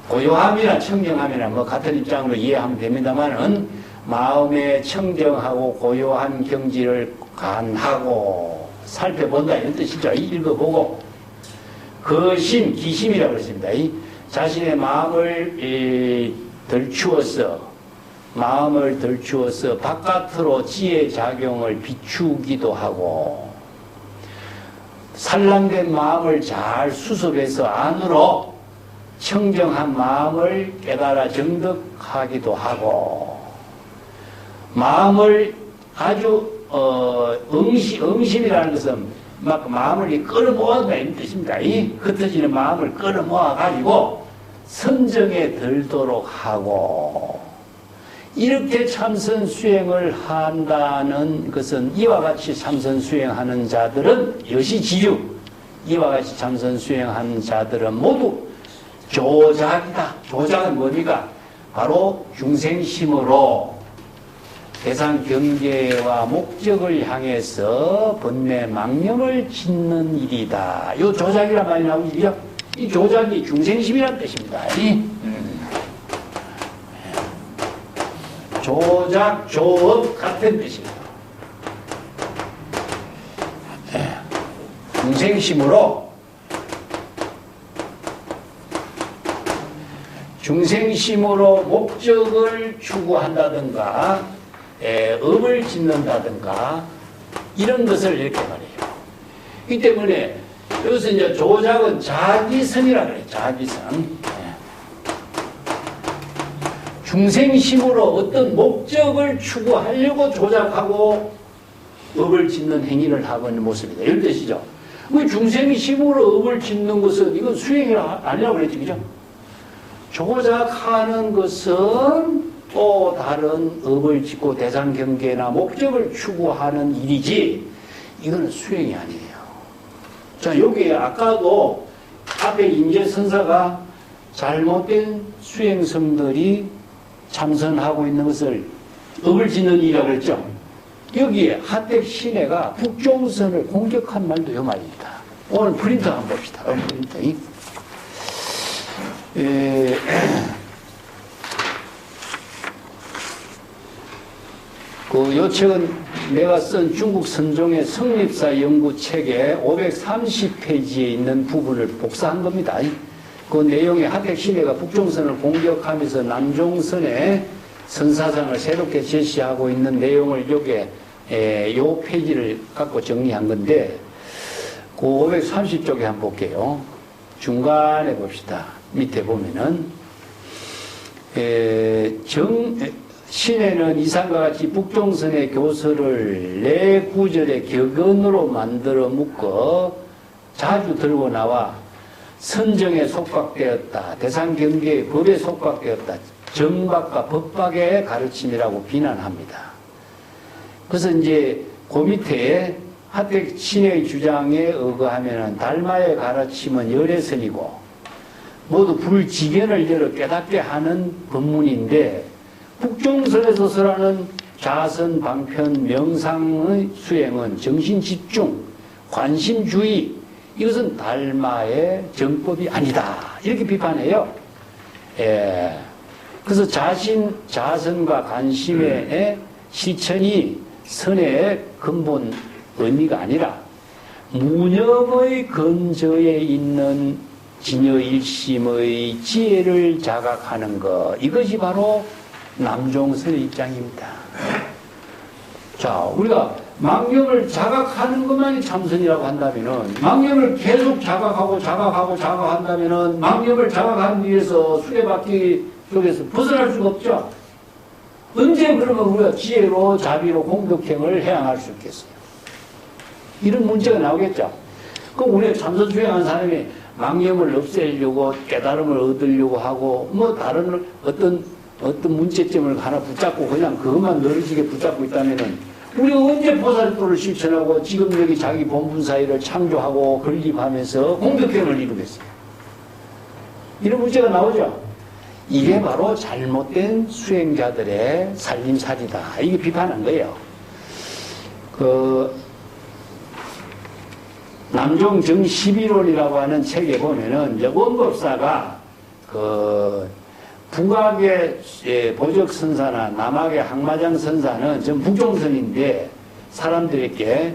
고요함이나 청정함이나 뭐 같은 입장으로 이해하면 됩니다만은, 마음에 청정하고 고요한 경지를 간하고 살펴본다 이런 뜻이죠. 읽어보고, 거심, 기심이라고 그랬습니다. 자신의 마음을 덜 추어서 바깥으로 지혜 작용을 비추기도 하고, 산란된 마음을 잘 수습해서 안으로 청정한 마음을 깨달아 정득하기도 하고, 마음을 아주 응심이라는 것은 막 마음을 끌어모아다 이런 뜻입니다. 흩어지는 마음을 끌어모아 가지고 선정에 들도록 하고, 이렇게 참선 수행을 한다는 것은, 이와 같이 참선 수행하는 자들은 여시지류, 이와 같이 참선 수행하는 자들은 모두 조작이다. 조작은 뭡니까? 바로 중생심으로 대상 경계와 목적을 향해서 번뇌 망념을 짓는 일이다. 이 조작이란 말이 나오죠. 이 조작이 중생심이란 뜻입니다. 조작, 조업 같은 뜻입니다. 중생심으로 목적을 추구한다든가, 업을 짓는다든가, 이런 것을 이렇게 말해요. 이 때문에 여기서 이제 조작은 자기선이라 그래요. 자기선. 중생심으로 어떤 목적을 추구하려고 조작하고 업을 짓는 행위를 하고 있는 모습이다. 이런 뜻이죠. 중생심으로 업을 짓는 것은 이건 수행이 아니라고 그랬지, 그죠? 조작하는 것은 또 다른 업을 짓고 대상 경계나 목적을 추구하는 일이지, 이거는 수행이 아니에요. 자, 여기에 아까도 앞에 임재선사가 잘못된 수행성들이 참선하고 있는 것을 업을 짓는 일이라고 그랬죠. 여기에 하택 신해가 북종선을 공격한 말도 이 말입니다. 오늘 프린터 한번 봅시다. 프린터. 요 책은 내가 쓴 중국 선종의 성립사 연구책에 530페이지에 있는 부분을 복사한 겁니다. 그 내용에 하택신해가 북종선을 공격하면서 남종선의 선사상을 새롭게 제시하고 있는 내용을 여기에 요 페이지를 갖고 정리한 건데 그 530쪽에 한번 볼게요. 중간에 봅시다. 밑에 보면은 신해는 이상과 같이 북종선의 교서를 네 구절의 격언으로 만들어 묶어 자주 들고 나와 선정에 속박되었다. 대상 경계의 법에 속박되었다. 정박과 법박의 가르침이라고 비난합니다. 그래서 이제 그 밑에 하택 신의 주장에 의거하면 달마의 가르침은 열애선이고 모두 불지견을 열어 깨닫게 하는 법문인데 북종선에서 설하는 자선, 방편, 명상의 수행은 정신집중, 관심주의 이것은 달마의 정법이 아니다. 이렇게 비판해요. 그래서 자선과 관심의 실천이 선의 근본 의미가 아니라 무념의 근저에 있는 진여일심의 지혜를 자각하는 것. 이것이 바로 남종선의 입장입니다. 자, 우리가 망념을 자각하는 것만이 참선이라고 한다면은, 망념을 계속 자각한다면은, 망념을 자각하기 위해서 수레바퀴 속에서 벗어날 수가 없죠. 언제 그러면 우리가 지혜로, 자비로 공덕행을 해양할 수 있겠어요? 이런 문제가 나오겠죠. 그럼 우리가 참선 수행하는 사람이 망념을 없애려고, 깨달음을 얻으려고 하고, 뭐 다른 어떤 문제점을 하나 붙잡고 그냥 그것만 늘어지게 붙잡고 있다면은 우리가 언제 보살도를 실천하고 지금 여기 자기 본분 사이를 창조하고 건립하면서 공덕행을 이루겠어요? 이런 문제가 나오죠. 이게 바로 잘못된 수행자들의 살림살이다. 이게 비판한 거예요. 남종정 11원이라고 하는 책에 보면은 이제 원법사가 북악의 보적선사나 남악의 항마장 선사는 전 북종선인데 사람들에게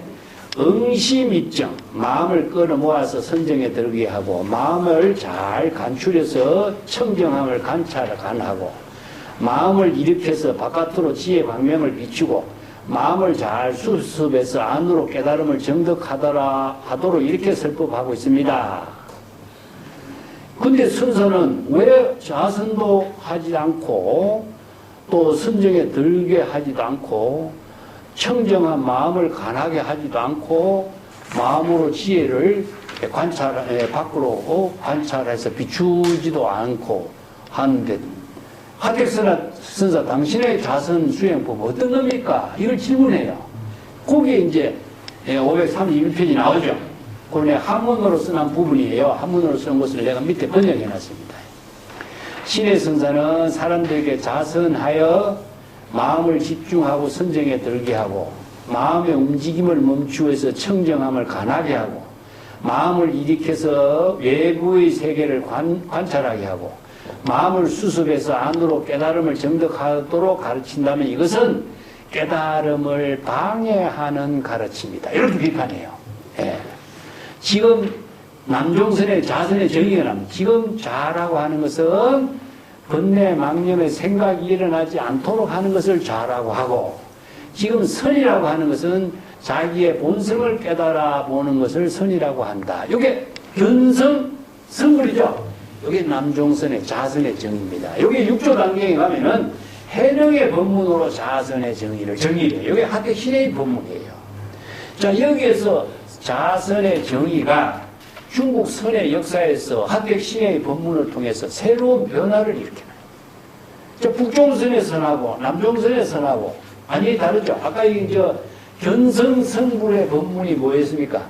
응심입정, 마음을 끌어모아서 선정에 들게 하고 마음을 잘 간추려서 청정함을 관찰하고 마음을 일으켜서 바깥으로 지혜 광명을 비추고 마음을 잘 수습해서 안으로 깨달음을 정득하도록 이렇게 설법하고 있습니다. 근데 선사는 왜 자선도 하지 않고 또 선정에 들게 하지도 않고 청정한 마음을 간하게 하지도 않고 마음으로 지혜를 밖으로 관찰해서 비추지도 않고 하는데 하택선사 당신의 자선 수행법 어떤 겁니까? 이걸 질문해요. 거기에 이제 531페이지 나오죠. 그런데 한문으로 쓴 부분이에요. 한문으로 쓴 것을 내가 밑에 번역해 놨습니다. 신의 선사는 사람들에게 자선하여 마음을 집중하고 선정에 들게 하고 마음의 움직임을 멈추어서 청정함을 간하게 하고 마음을 일으켜서 외부의 세계를 관찰하게 하고 마음을 수습해서 안으로 깨달음을 정득하도록 가르친다면 이것은 깨달음을 방해하는 가르침이다. 이렇게 비판해요. 지금 남종선의 자선의 정의가 납니다. 지금 자라고 하는 것은 번뇌 망념의 생각이 일어나지 않도록 하는 것을 자라고 하고 지금 선이라고 하는 것은 자기의 본성을 깨달아 보는 것을 선이라고 한다. 이게 견성 성불이죠. 이게 남종선의 자선의 정의입니다. 이게 6조 단계에 가면은 해령의 법문으로 자선의 정의해요. 이게 하택 신의 법문이에요. 자, 여기에서 자선의 정의가 중국 선의 역사에서 하택 신의 법문을 통해서 새로운 변화를 일으켜요. 북종선의 선하고 남종선의 선하고 완전히 다르죠. 아까 견성성불의 법문이 뭐였습니까?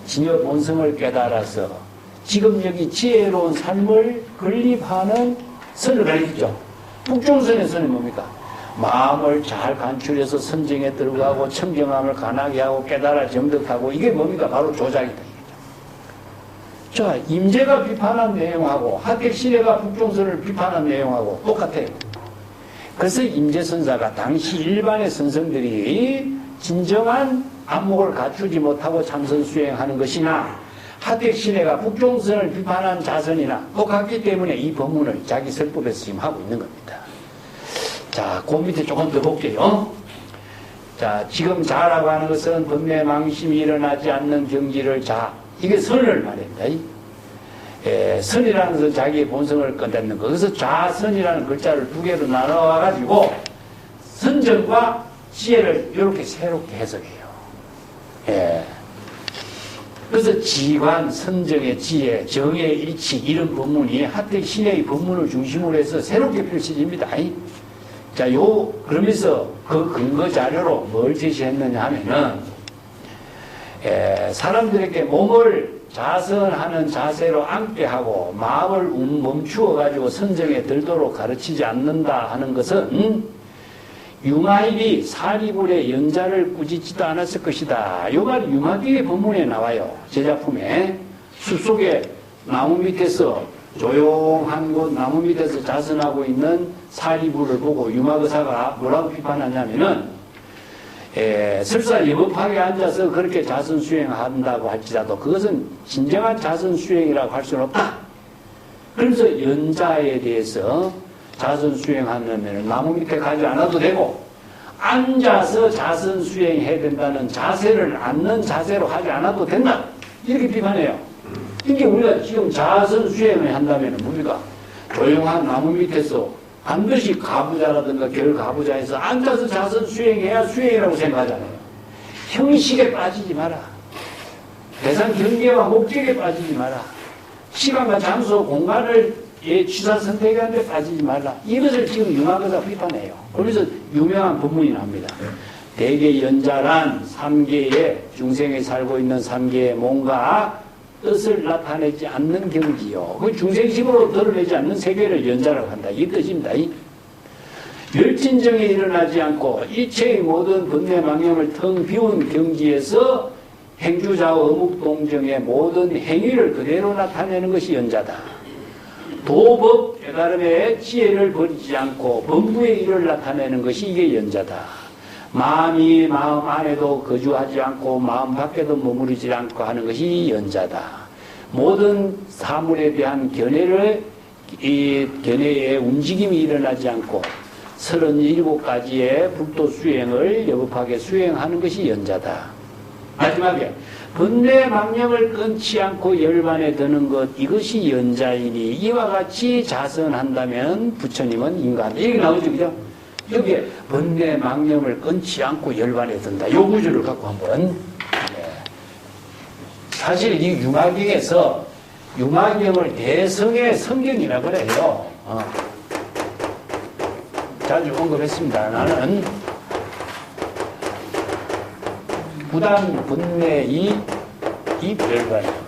진여 본성을 깨달아서 지금 여기 지혜로운 삶을 건립하는 선을 가리키죠. 북종선의 선이 뭡니까? 마음을 잘 간추려서 선정에 들어가고 청정함을 간하게 하고 깨달아 점득하고 이게 뭡니까? 바로 조작이다. 자, 임재가 비판한 내용하고 하택신해가 북종선을 비판한 내용하고 똑같아요. 그래서 임재선사가 당시 일반의 선생들이 진정한 안목을 갖추지 못하고 참선 수행하는 것이나 하택신해가 북종선을 비판한 자선이나 똑같기 때문에 이 법문을 자기 설법에서 지금 하고 있는 겁니다. 자, 그 밑에 조금 더 볼게요. 자, 지금 자라고 하는 것은 번뇌 망심이 일어나지 않는 경지를 자, 이게 선을 말합니다. 선이라는 것은 자기의 본성을 꺼내는 것. 그래서 좌선이라는 글자를 두 개로 나눠와가지고 선정과 지혜를 이렇게 새롭게 해석해요. 예. 그래서 지관, 선정의 지혜, 정의 일치 이런 법문이 하택신해의 법문을 중심으로 해서 새롭게 펼쳐집니다. 자, 그러면서 그 근거 자료로 뭘 제시했느냐 하면은 사람들에게 몸을 자선하는 자세로 앉게 하고 마음을 멈추어 가지고 선정에 들도록 가르치지 않는다 하는 것은 유마일이 사리불의 연자를 꾸짖지도 않았을 것이다. 이 말이 유마기의 법문에 나와요. 제 작품에 숲속에 나무 밑에서 조용한 곳 나무 밑에서 자선하고 있는 사리불을 보고 유마거사가 뭐라고 비판하냐면은 설사 여법하게 앉아서 그렇게 자선 수행한다고 할지라도 그것은 진정한 자선 수행이라고 할 수는 없다. 그래서 연자에 대해서 자선 수행하려면 나무 밑에 가지 않아도 되고 앉아서 자선 수행해야 된다는 자세를 앉는 자세로 하지 않아도 된다. 이렇게 비판해요. 이게 우리가 지금 자선 수행을 한다면 우리가 조용한 나무 밑에서 반드시 가부자라든가 결가부자에서 앉아서 자선 수행해야 수행이라고 생각하잖아요. 형식에 빠지지 마라. 대상 경계와 목적에 빠지지 마라. 시간과 장소, 공간을 취사 선택하는 데 빠지지 말라. 이것을 지금 유마거사 비판해요. 그래서 유명한 법문이 나옵니다. 대개 연자란 3계의 중생에 살고 있는 3계의 뭔가 뜻을 나타내지 않는 경지요. 그 중생심으로 드러내지 않는 세계를 연자라고 한다. 이 뜻입니다. 멸진정에 일어나지 않고 일체의 모든 번뇌 망념을 텅 비운 경지에서 행주자의 어묵동정의 모든 행위를 그대로 나타내는 것이 연자다. 도법 깨달음의 지혜를 버리지 않고 범부의 일을 나타내는 것이 이게 연자다. 마음이 마음 안에도 거주하지 않고 마음 밖에도 머무르지 않고 하는 것이 연자다. 모든 사물에 대한 이 견해의 움직임이 일어나지 않고 37가지의 불도 수행을 여법하게 수행하는 것이 연자다. 마지막에 번뇌 망념을 끊지 않고 열반에 드는 것 이것이 연자이니 이와 같이 자선한다면 부처님은 인간 이렇게 나오죠. 그죠? 여기에 번뇌 망념을 끊지 않고 열반에 든다. 요 구조를 갖고 한번 사실 이 유마경에서 유마경을 대성의 성경이라고 그래요. 자주 언급했습니다. 나는 부단 번뇌 이 열반이라고 그래요.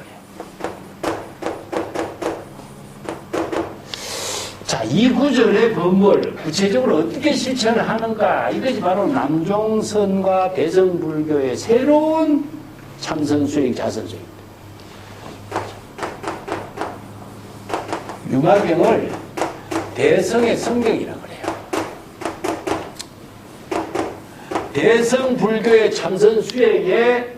자, 이 구절의 법을 구체적으로 어떻게 실천을 하는가? 이것이 바로 남종선과 대성불교의 새로운 참선수행, 자선수행입니다. 유마경을 대성의 성경이라고 그래요. 대성불교의 참선수행의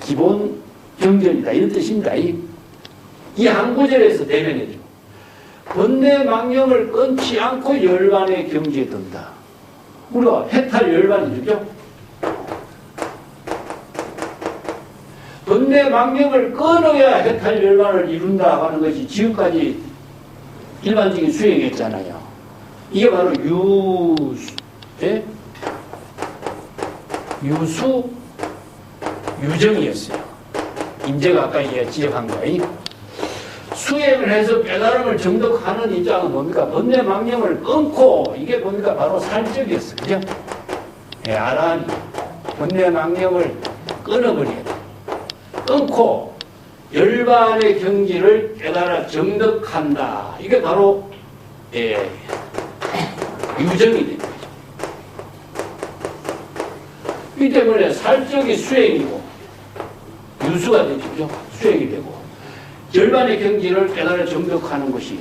기본 경전이다. 이런 뜻입니다. 이 한 구절에서 대변해줘. 번뇌 망념을 끊지 않고 열반의 경지에 든다. 우리가 해탈 열반이죠. 번뇌 망념을 끊어야 해탈 열반을 이룬다 하는 것이 지금까지 일반적인 수행했잖아요. 이게 바로 유정이었어요. 임재가 아까 지적한 거예요. 수행을 해서 깨달음을 정독하는 입장은 뭡니까? 번뇌 망념을 끊고, 이게 뭡니까? 바로 살적이었어요. 그죠? 아라한이 번뇌 망념을 끊어버려야 돼. 끊고, 열반의 경지를 깨달아 정독한다. 이게 바로, 유정이 되는 거죠. 이 때문에 살적이 수행이고, 유수가 되죠. 수행이 되고, 열반의 경지를 깨달아 정독하는 것이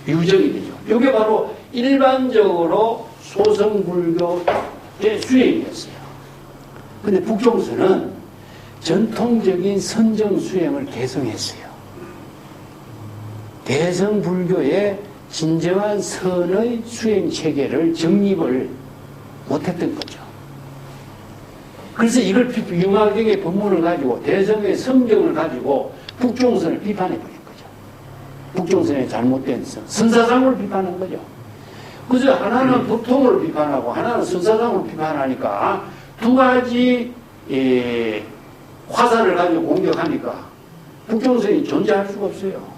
유정이 되죠. 이게 바로 일반적으로 소성불교의 수행이었어요. 근데 북종서는 전통적인 선정 수행을 개성했어요. 대성불교의 진정한 선의 수행 체계를 정립을 못했던 거죠. 그래서 이걸 융화경의 법문을 가지고 대성의 성경을 가지고 북종선을 비판해버린 거죠. 북종선의 잘못된 선사상을 비판한 거죠. 그래서 하나는 법통을 비판하고 하나는 선사상을 비판하니까 두 가지 화살을 가지고 공격하니까 북종선이 존재할 수가 없어요.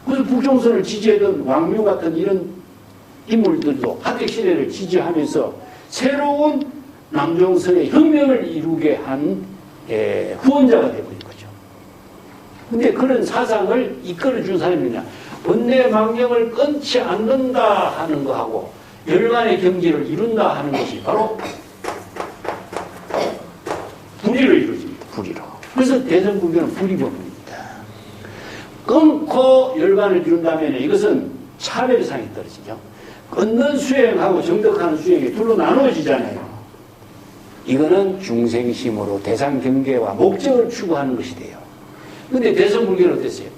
그래서 북종선을 지지하던 왕묘 같은 이런 인물들도 하택시대를 지지하면서 새로운 남종선의 혁명을 이루게 한 후원자가 되어버린 거죠. 근데 그런 사상을 이끌어준 사람이냐, 번뇌망령을 끊지 않는다 하는 거하고 열반의 경지를 이룬다 하는 것이 바로 불의를 이루어집니다. 불의로. 그래서 대성불교는 불의법입니다. 끊고 열반을 이룬다면 이것은 차별상이 떨어지죠. 끊는 수행하고 정덕하는 수행이 둘로 나누어지잖아요. 이거는 중생심으로 대상 경계와 목적을 추구하는 것이 돼요. 근데 대성불교는 어땠어요?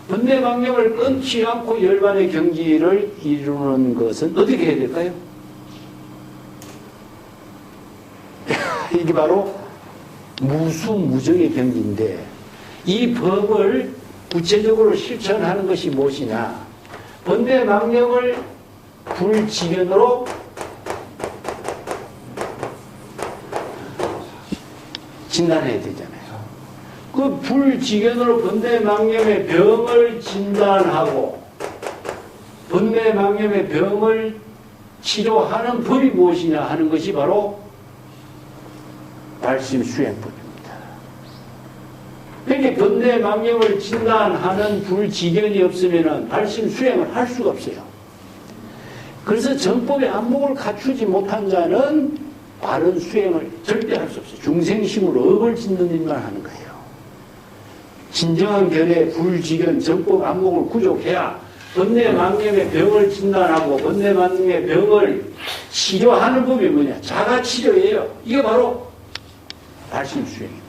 번뇌망령을 끊지 않고 열반의 경지를 이루는 것은 어떻게 해야 될까요? 이게 바로 무수무정의 경지인데 이 법을 구체적으로 실천하는 것이 무엇이냐? 번뇌망령을 불지견으로 진단해야 되잖아요. 그 불지견으로 번뇌망령의 병을 진단하고 번뇌망령의 병을 치료하는 법이 무엇이냐 하는 것이 바로 발심수행법입니다. 그러니까 번뇌망령을 진단하는 불지견이 없으면 발심수행을 할 수가 없어요. 그래서 정법의 안목을 갖추지 못한 자는 바른 수행을 절대 할 수 없어요. 중생심으로 업을 짓는 일만 하는 거예요. 진정한 견해, 불지견, 정법 안목을 구족해야 번뇌망령의 병을 진단하고 번뇌망령의 병을 치료하는 법이 뭐냐? 자가치료예요. 이게 바로 발심수행입니다.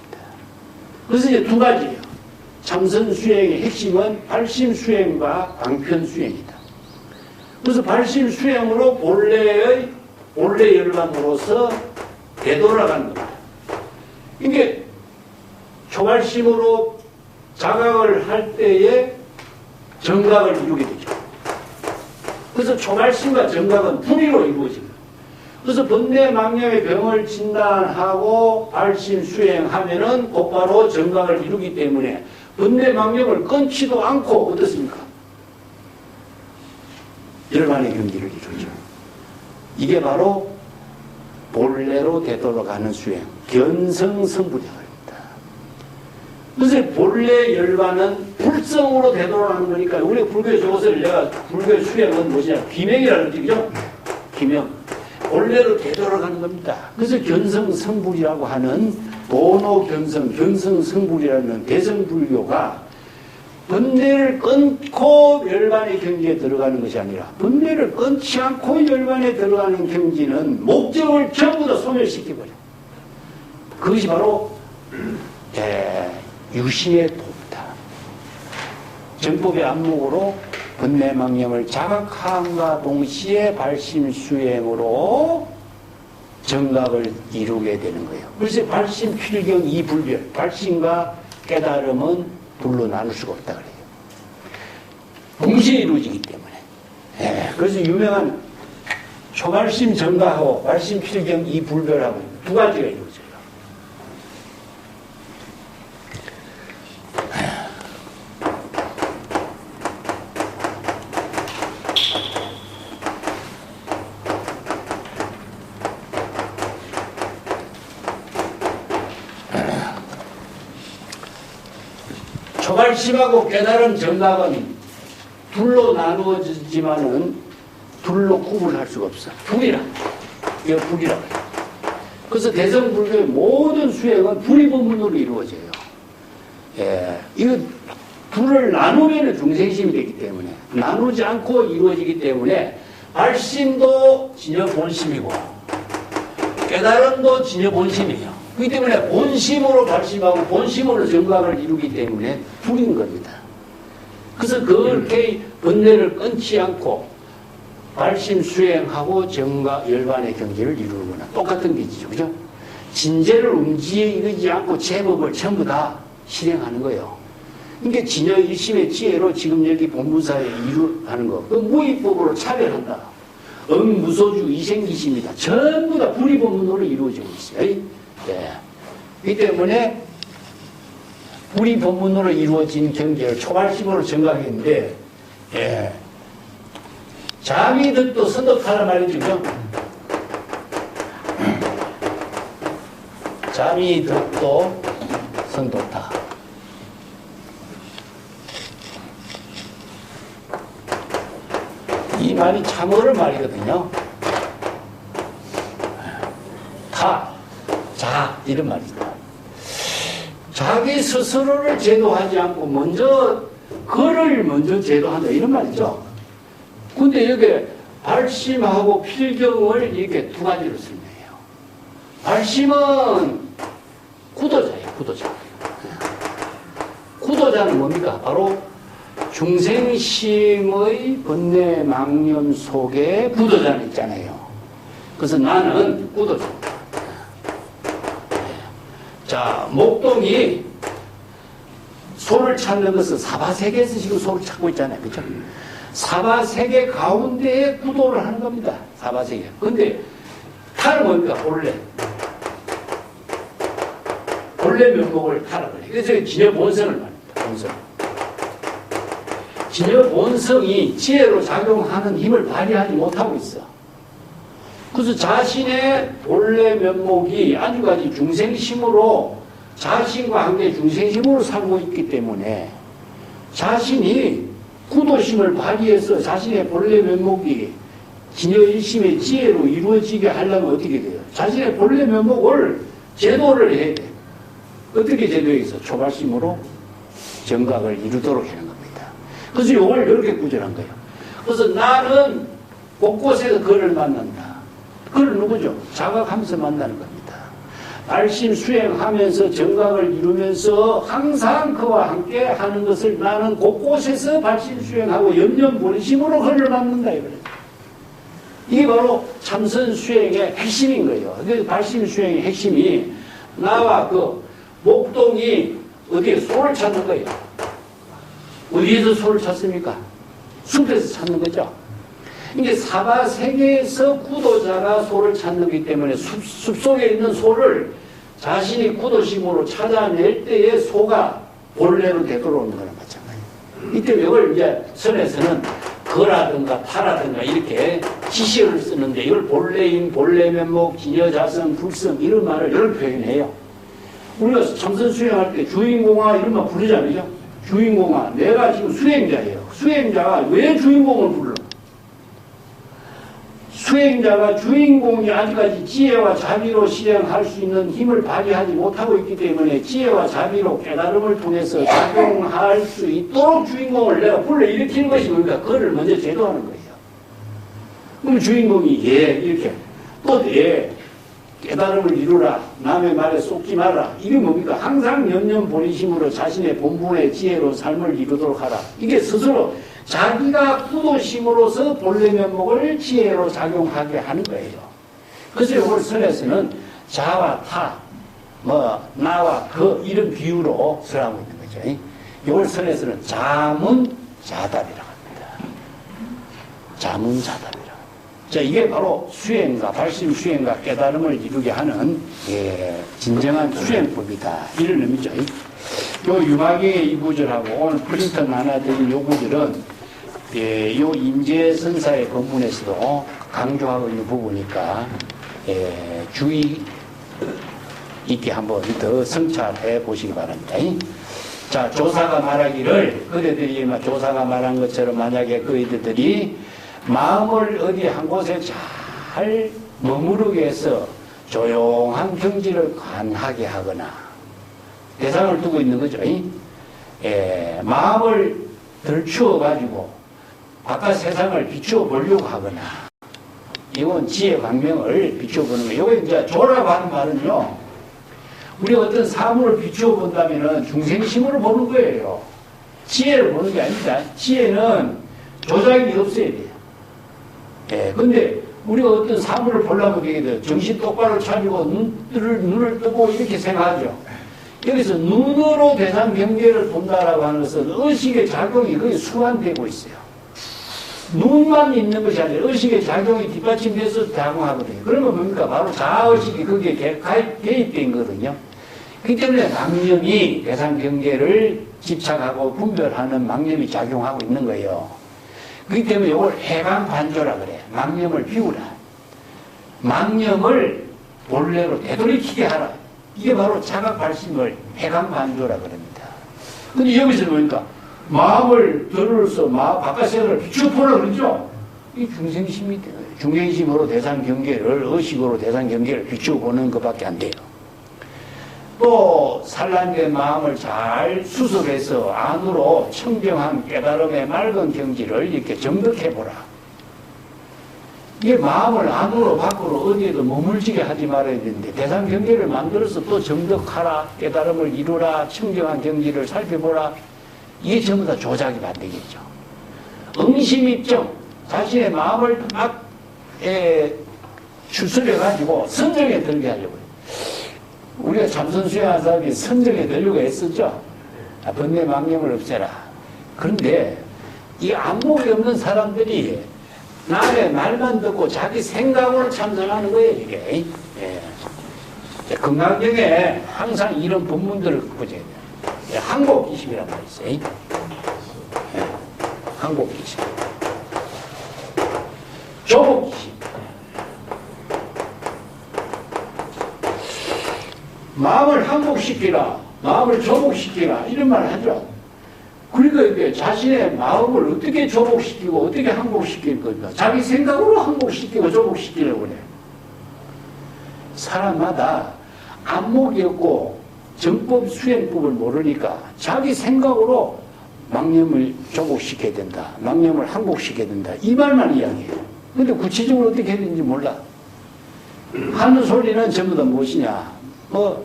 그래서 이제 두 가지예요. 참선수행의 핵심은 발심수행과 방편수행이다. 그래서 발심수행으로 본래 열반으로서 되돌아가는 겁니다. 이게 초발심으로 자각을 할 때에 정각을 이루게 되죠. 그래서 초발심과 정각은 분리로 이루어집니다. 그래서 번뇌망령의 병을 진단하고 발심 수행하면은 곧바로 정각을 이루기 때문에 번뇌망령을 끊지도 않고 어떻습니까? 열반의 경지를 이루죠. 이게 바로 본래로 되돌아가는 수행, 견성성불이라고 합니다. 그래서 본래 열반은 불성으로 되돌아가는 거니까 우리 불교의 저것을 내가 불교의 수행은 무엇이냐? 비명이라는 뜻이죠. 비명. 본래로 되돌아가는 겁니다. 그래서 견성성불이라고 하는 도노견성, 견성성불이라는 대성불교가 번뇌를 끊고 열반의 경지에 들어가는 것이 아니라 번뇌를 끊지 않고 열반에 들어가는 경지는 목적을 전부 다 소멸시켜버려. 그것이 바로 유심의 도입니다. 정법의 안목으로 번뇌망령을 자각함과 동시에 발심수행으로 정각을 이루게 되는 거예요. 그래서 발심필경 이불별, 발심과 깨달음은 둘로 나눌 수가 없다 그래요. 동시에 이루어지기 때문에. 그래서 유명한 초발심 정각하고 발심 필경 이불별하고 두 가지가 이루어져요. 초발심하고 깨달음 정각은 둘로 나누어지지만은 둘로 구분할 수가 없어. 불이라. 이거 불이라고 해요. 그래서 대성불교의 모든 수행은 불의법문으로 이루어져요. 이거 둘을 나누면 중생심이 되기 때문에 나누지 않고 이루어지기 때문에 발심도 진여 본심이고 깨달음도 진여 본심이에요. 그렇기 때문에 본심으로 발심하고 본심으로 정각을 이루기 때문에 둘인 겁니다. 그래서 그렇게 번뇌를 끊지 않고 발심 수행하고 정각 열반의 경지를 이루는 거나 똑같은 게지죠. 그죠? 진재를 움직이지 않고 제법을 전부 다 실행하는 거예요. 그러니까 진여 일심의 지혜로 지금 여기 본문사에 이루하는 거. 그 무의법으로 차별한다. 응무소주 이생기심이다. 전부 다 불의법문으로 이루어지고 있어요. 예. 이 때문에 불의법문으로 이루어진 경계를 초발심으로 정각했는데, 예. 자미득도 선덕하라 말이죠. 자미득도 선덕하. 이 말이 참 어려운 말이거든요. 이런 말이다. 자기 스스로를 제도하지 않고 그를 먼저 제도한다. 이런 말이죠. 근데 여기 발심하고 필경을 이렇게 두 가지로 설명해요. 발심은 구도자예요. 구도자는 뭡니까? 바로 중생심의 번뇌 망념 속에 구도자는 있잖아요. 그래서 나는 구도자. 자, 목동이 소를 찾는 것은 사바세계에서 지금 소를 찾고 있잖아요. 그죠? 사바세계 가운데에 구도를 하는 겁니다. 사바세계. 근데 탈은 뭡니까? 본래 면목을 탈아버려요. 그래서 진여 본성을 말합니다. 본성. 진여 본성이 지혜로 작용하는 힘을 발휘하지 못하고 있어. 그래서 자신의 본래 면목이 아직까지 중생심으로 자신과 함께 중생심으로 살고 있기 때문에 자신이 구도심을 발휘해서 자신의 본래 면목이 진여일심의 지혜로 이루어지게 하려면 어떻게 돼요? 자신의 본래 면목을 제도를 해야 돼요. 어떻게 제도해서 초발심으로 정각을 이루도록 하는 겁니다. 그래서 이걸 이렇게 구절한 거예요. 그래서 나는 곳곳에서 그를 만난다. 그를 누구죠? 자각하면서 만나는 겁니다. 발심 수행하면서 정각을 이루면서 항상 그와 함께 하는 것을 나는 곳곳에서 발심 수행하고 염려본심으로 그를 만난다. 이게 바로 참선 수행의 핵심인 거예요. 그래서 발심 수행의 핵심이 나와 그 목동이 어디에 소를 찾는 거예요. 어디에서 소를 찾습니까? 숲에서 찾는 거죠. 이게 사바세계에서 구도자가 소를 찾는 거기 때문에 숲속에 있는 소를 자신이 구도심으로 찾아낼 때에 소가 본래로 되돌아오는 거랑 마찬가지예요. 이때 이걸 이제 선에서는 거라든가 타라든가 이렇게 지시어를 쓰는데 이걸 본래인, 본래면목, 진여자성, 불성 이런 말을 이런 표현해요. 우리가 참선 수행할 때 주인공아 이런 말 부르잖아요. 주인공아, 내가 지금 수행자예요. 수행자가 왜 주인공을 불러? 수행자가 주인공이 아직까지 지혜와 자비로 실행할 수 있는 힘을 발휘하지 못하고 있기 때문에 지혜와 자비로 깨달음을 통해서 작용할 수 있도록 주인공을 내가 불러일으키는 것이 뭡니까? 그거를 먼저 제도하는 거예요. 그럼 주인공이 이렇게 또 깨달음을 이루라. 남의 말에 속지 마라. 이게 뭡니까? 항상 연념본심으로 자신의 본분의 지혜로 삶을 이루도록 하라. 이게 스스로 자기가 구도심으로서 본래 면목을 지혜로 작용하게 하는 거예요. 그래서 이걸 선에서는 자와 타, 나와 그 이런 비유로 설하고 있는 거죠. 이걸 선에서는 자문자답이라고 합니다. 자문자답이라고. 자, 이게 바로 수행과 발심 수행과 깨달음을 이루게 하는 진정한 수행법이다. 이런 의미죠. 요 유마경의 이 구절하고 오늘 프린터 나눠드린 요 구절은 요 임재선사의 법문에서도 강조하고 있는 부분이니까 주의 있게 한번 더 성찰해 보시기 바랍니다. 자, 조사가 말하기를 그대들이 조사가 말한 것처럼 만약에 그대들이 마음을 어디 한 곳에 잘 머무르게 해서 조용한 경지를 관하게 하거나 대상을 두고 있는 거죠. 마음을 들추어 가지고 바깥 세상을 비추어 보려고 하거나, 이건 지혜 광명을 비추어 보는 거예요. 이거 이제 조라고 하는 말은요, 우리가 어떤 사물을 비추어 본다면은 중생심으로 보는 거예요. 지혜를 보는 게 아닙니다. 지혜는 조작이 없어야 돼요. 근데 우리가 어떤 사물을 보려고 되게 돼요. 정신 똑바로 차리고 눈을 뜨고 이렇게 생각하죠. 여기서 눈으로 대상 경계를 본다라고 하는 것은 의식의 작용이 거의 수반되고 있어요. 눈만 있는 것이 아니라 의식의 작용이 뒷받침돼서 작용하거든요. 그러면 뭡니까? 바로 자의식이 거기에 개입된 거거든요. 그렇기 때문에 망념이 대상 경계를 집착하고 분별하는 망념이 작용하고 있는 거예요. 그렇기 때문에 이걸 해방반조라 그래. 망념을 비우라. 망념을 본래로 되돌이키게 하라. 이게 바로 자각발심을 해방반조라 그럽니다. 근데 여기서 보니까 마음을 들어서 바깥 세상을 비추어보라 그러죠. 이 중생심이 되는 거예요. 중생심으로 대상 경계를, 의식으로 대상 경계를 비추어보는 것밖에 안 돼요. 또 산란된 마음을 잘 수습해서 안으로 청정한 깨달음의 맑은 경지를 이렇게 정득해보라. 이게 마음을 안으로 밖으로 어디에도 머물지게 하지 말아야 되는데, 대상 경계를 만들어서 또 정득하라, 깨달음을 이루라, 청정한 경지를 살펴보라. 이게 전부 다 조작이 안 되겠죠. 응심입정, 자신의 마음을 막 추스려가지고 선정에 들게 하려고요. 우리가 참선 수행한 사람이 선정에 들려고 했었죠. 번뇌 망념을 없애라. 그런데 이 안목이 없는 사람들이 남의 말만 듣고 자기 생각으로 참선하는 거예요, 이게. 건강경에 항상 이런 본문들을 보세요. 항복기심이란 말이 있어요. 항복기심. 조복기심. 마음을 항복시키라, 마음을 조복시키라, 이런 말을 하죠. 그러니까 이게 자신의 마음을 어떻게 조복시키고 어떻게 항복시킬 겁니까? 자기 생각으로 항복시키고 조복시키려고 그래요. 사람마다 안목이 없고 정법 수행법을 모르니까 자기 생각으로 망념을 조복시켜야 된다, 망념을 항복시켜야 된다, 이 말만 이야기해요. 근데 구체적으로 어떻게 해야 되는지 몰라. 하는 소리는 전부 다 무엇이냐?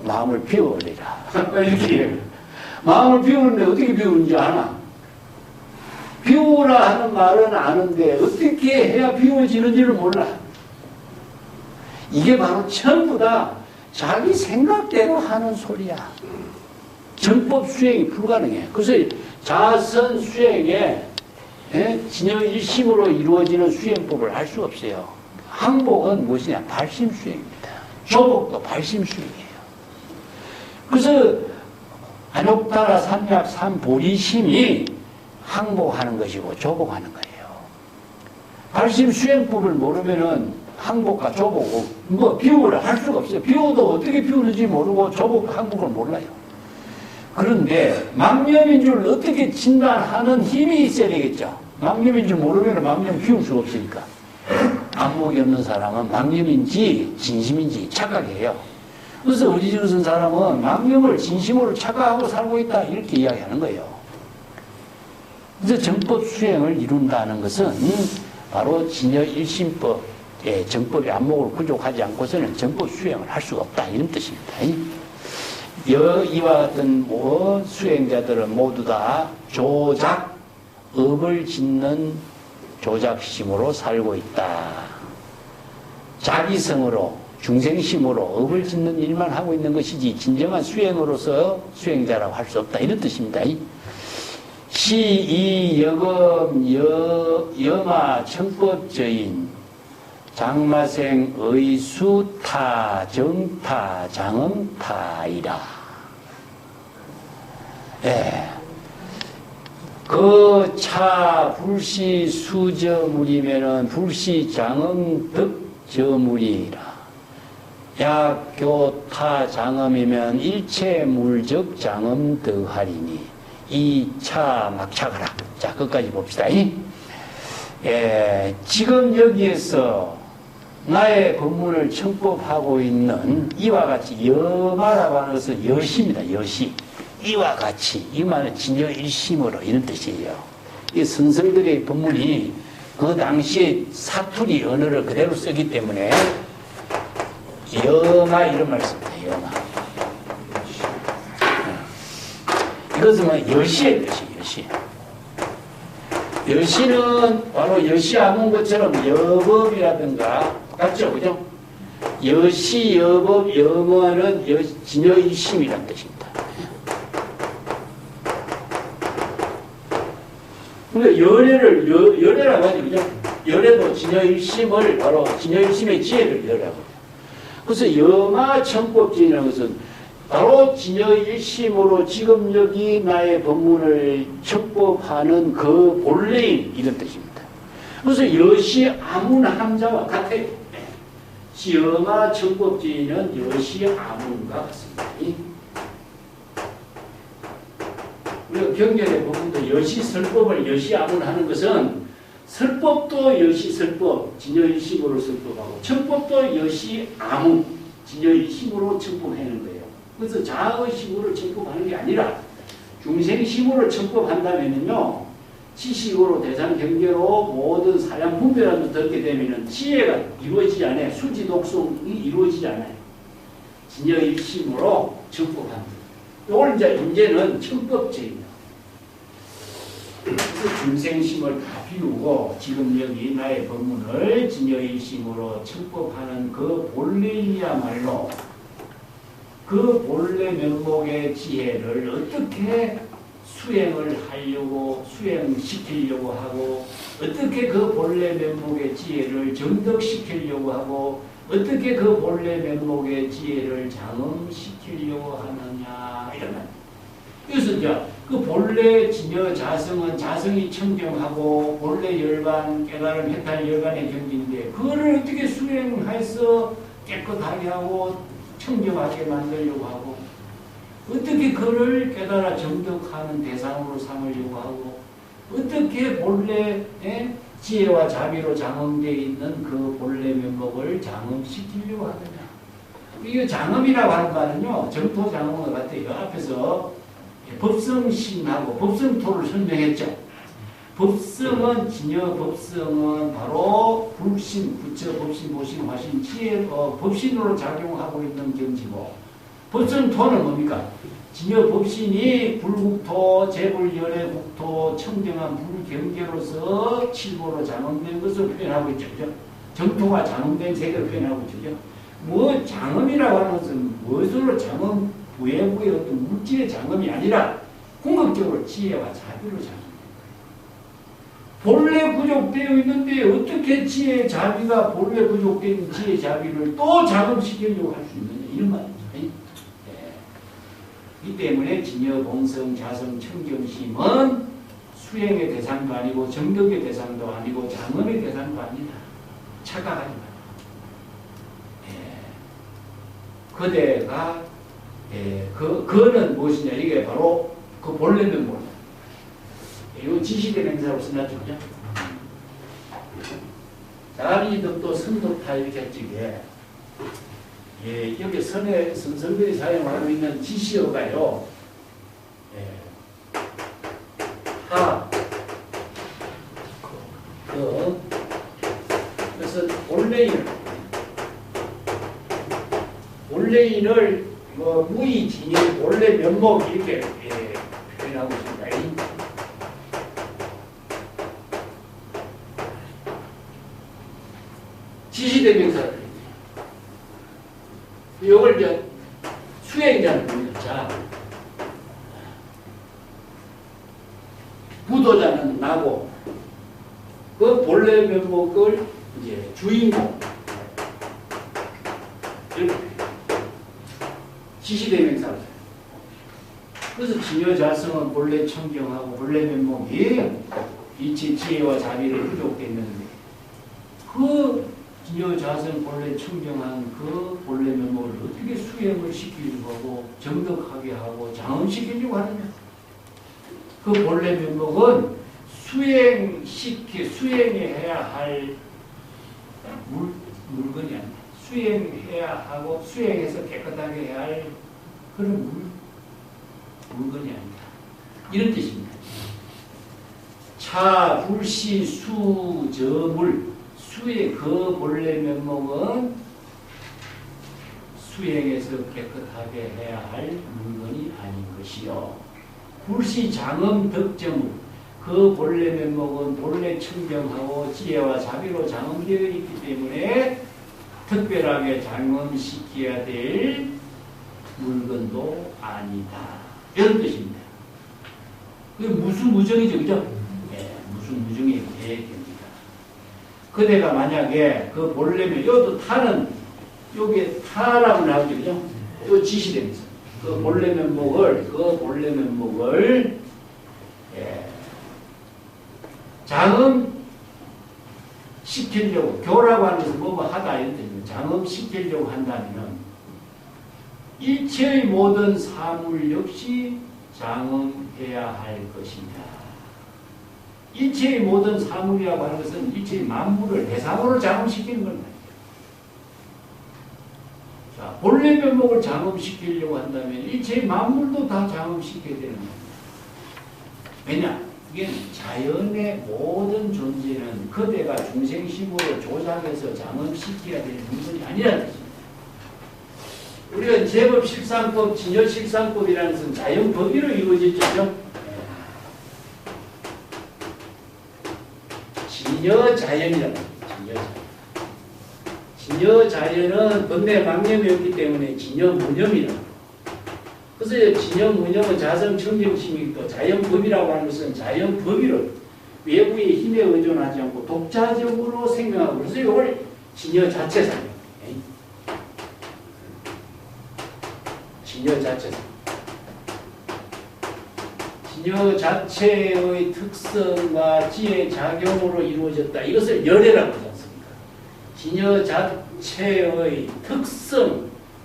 마음을 비워버리라. 이렇게. 마음을 비우는데 어떻게 비우는지 아나? 비우라 하는 말은 아는데 어떻게 해야 비워지는지를 몰라. 이게 바로 전부 다 자기 생각대로 하는 소리야. 정법 수행이 불가능해. 그래서 자선 수행에 진여일심으로 이루어지는 수행법을 할 수 없어요. 항복은 무엇이냐? 발심 수행입니다. 조복도 발심 수행이에요. 그래서 안욕다라 삼약 삼보리심이 항복하는 것이고 조복하는 거예요. 발심 수행법을 모르면은 항복과 조복을 비우라 할 수가 없어요. 비워도 어떻게 비우는지 모르고 조복, 항복을 몰라요. 그런데 망념인 줄 어떻게 진단하는 힘이 있어야 되겠죠. 망념인 줄 모르면 망념 비울 수가 없으니까. 안목이 없는 사람은 망념인지 진심인지 착각해요. 그래서 의지를 쓴 사람은 망념을 진심으로 착각하고 살고 있다, 이렇게 이야기하는 거예요. 그래서 정법 수행을 이룬다는 것은 바로 진여일심법, 정법의 안목을 부족하지 않고서는 정법 수행을 할 수가 없다, 이런 뜻입니다. 이와 같은 수행자들은 모두 다 조작, 업을 짓는 조작심으로 살고 있다. 자기성으로, 중생심으로 업을 짓는 일만 하고 있는 것이지 진정한 수행으로서 수행자라고 할 수 없다, 이런 뜻입니다. 시이 여금 여마 청법저인 장마생 의수타 정타 장엄타이라. 그 차 불시 수저물이면은 불시 장엄 득저물이라. 약교타 장엄이면 일체 물적 장엄 득하리니 이 차 막차가라. 자, 끝까지 봅시다. 지금 여기에서 나의 법문을 청법하고 있는 이와 같이 여마라고 하는 것은 여시입니다. 여시. 이와 같이 이 말은 진여 일심으로 이런 뜻이에요. 이 선생들의 법문이 그 당시에 사투리 언어를 그대로 쓰기 때문에 여마 이런 말 씁니다. 여마. 이것은 뭐 여시의 뜻이에요. 여시. 여시는 바로 여시 아문 것처럼 여법이라든가 같죠, 그죠? 여시, 여법, 여모는 진여일심이라는 뜻입니다. 근데 열애라고 하죠, 그죠? 열애도 진여일심을 바로 진여일심의 지혜를 열애라고. 그래서 여마청법진이라는 것은 바로 진여일심으로 지금 여기 나의 법문을 청법하는 그 본래인 이런 뜻입니다. 그래서 여시 아문 함자와 같아요. 여마 청법진은 여시 아문과 같습니다. 우리가 경전의 법문도 여시 설법을 여시 아문하는 것은 설법도 여시 설법, 진여일심으로 설법하고 청법도 여시 아문, 진여일심으로 청법하는 거예요. 그래서 자의식으로 청법하는 게 아니라 중생심으로 청법한다면요, 지식으로 대상 경계로 모든 사량 분별함을 듣게 되면은 지혜가 이루어지지 않아요. 수지 독성이 이루어지지 않아요. 진여일심으로 청법합니다. 이걸 이제 문제는 청법제입니다. 그래서 중생심을 다 비우고 지금 여기 나의 법문을 진여일심으로 청법하는 그 본래이야말로 그 본래 면목의 지혜를 어떻게 수행을 하려고 수행시키려고 하고 어떻게 그 본래 면목의 지혜를 정덕시키려고 하고 어떻게 그 본래 면목의 지혜를 장엄시키려고 하느냐 이러면 그래서 이제 그 본래 진여 자성은 자성이 청정하고 본래 열반 깨달음 해탈 열반의 경지인데 그거를 어떻게 수행해서 깨끗하게 하고 청정하게 만들려고 하고 어떻게 그를 깨달아 정덕하는 대상으로 삼으려고 하고 어떻게 본래의 지혜와 자비로 장엄되어 있는 그 본래 면목을 장엄시키려고 하느냐. 이게 장엄이라고 하는 말은요 정토 장엄과 같아요. 앞에서 법성신하고 법성토를 설명했죠. 법성은 진여 법성은 바로 불신, 부처, 법신, 보신, 화신, 지혜, 법신으로 작용하고 있는 경지고 법성토는 뭡니까? 진여 법신이 불국토, 재불열애국토, 청정한 불경계로서 칠보로 장엄된 것을 표현하고 있죠. 그죠? 정토가 장엄된 세계를 표현하고 있죠. 뭐 장엄이라고 하는 것은 무엇으로 장엄, 외부의 어떤 물질의 장엄이 아니라 궁극적으로 지혜와 자비로 장엄. 본래 부족되어 있는데 어떻게 지혜 자비가 본래 부족된 지혜 자비를 또 자극시키려고 할 수 있느냐 이런 말이죠. 이 때문에 진여 봉성 자성 청정심은 수행의 대상도 아니고 정덕의 대상도 아니고 장엄의 대상도 아니다. 착각하지 마라. 그대가 그는 무엇이냐 이게 바로 그 본래 면목. 이거 지시된 행사로 써놨죠. 그죠? 자비덕도 선덕타 이렇게 했지. 여기 선생들이 사용하고 있는 지시어가요. 그래서 본래인을 무의 진일 본래 면목 이렇게 표현하고 있습니다. 지시대명사를 이걸 이제 수행자를 부르는 자, 부도자는 나고 그 본래 면목을 이제 주인공 이렇게 지시대명사를 그래서 진여자성은 본래 청정하고 본래 면목이 이치 지혜와 자비를 부족했는데 그 진여자성 본래 청정한 그 본래 면목을 어떻게 수행을 시키려고 하고 정덕하게 하고 장엄시키려고 하느냐. 그 본래 면목은 수행해야 할 물건이 아니야. 수행해야 하고 수행해서 깨끗하게 해야 할 그런 물건이 아니다. 이런 뜻입니다. 차, 불시, 수, 저, 물. 수의 그 본래 면목은 수행해서 깨끗하게 해야 할 물건이 아닌 것이요. 불시, 장엄, 덕정물. 그 본래 면목은 본래 청정하고 지혜와 자비로 장엄되어 있기 때문에 특별하게 장엄시켜야 될 물건도 아니다. 이런 뜻입니다. 그게 무슨 무정이죠, 그죠? 네, 무슨 무정의 계획입니다. 그대가 만약에 그 본래면, 여기도 타는, 여기에 타라고 나오죠, 그죠? 요 지시됩니다. 그 본래 면목을, 예, 장엄시키려고, 교라고 하는 것은 뭐뭐 하다, 이런 뜻입니다. 장엄시키려고 한다면, 일체의 모든 사물 역시 장엄해야 할 것이다. 일체의 모든 사물이라고 하는 것은 일체의 만물을 대상으로 장엄시키는 겁니다. 자, 본래 면목을 장엄시키려고 한다면 일체의 만물도 다 장엄시켜야 되는 겁니다. 왜냐? 이게 자연의 모든 존재는 그대가 중생심으로 조작해서 장엄시켜야 되는 문제이 아니라는 것입니다. 우리가 제법 실상법, 진여 실상법이라는 것은 자연 법의로 이루어졌죠. 진여 자연이라고. 진여 자연은 번뇌 망념이 없기 때문에 진여 무념이라고. 그래서 진여 무념은 자성 청정심이 있고 자연법이라고 하는 것은 자연법의로 외부의 힘에 의존하지 않고 독자적으로 생명하고, 그래서 이걸 진여 자체상. 진여 자체상. 진여 자체의 특성과 지혜 작용으로 이루어졌다. 이것을 열애라고 하지 않습니까? 진여 자체의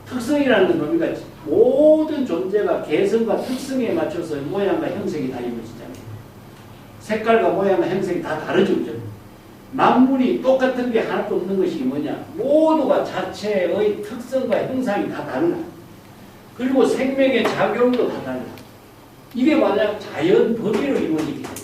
특성이라는 건 뭡니까? 모든 존재가 개성과 특성에 맞춰서 모양과 형색이 다 이루어지잖아요. 색깔과 모양과 형색이 다 다르죠. 그죠? 만물이 똑같은 게 하나도 없는 것이 뭐냐? 모두가 자체의 특성과 형상이 다 달라. 그리고 생명의 작용도 다 달라. 이게 만약 자연 법의로 이루어지기 때문에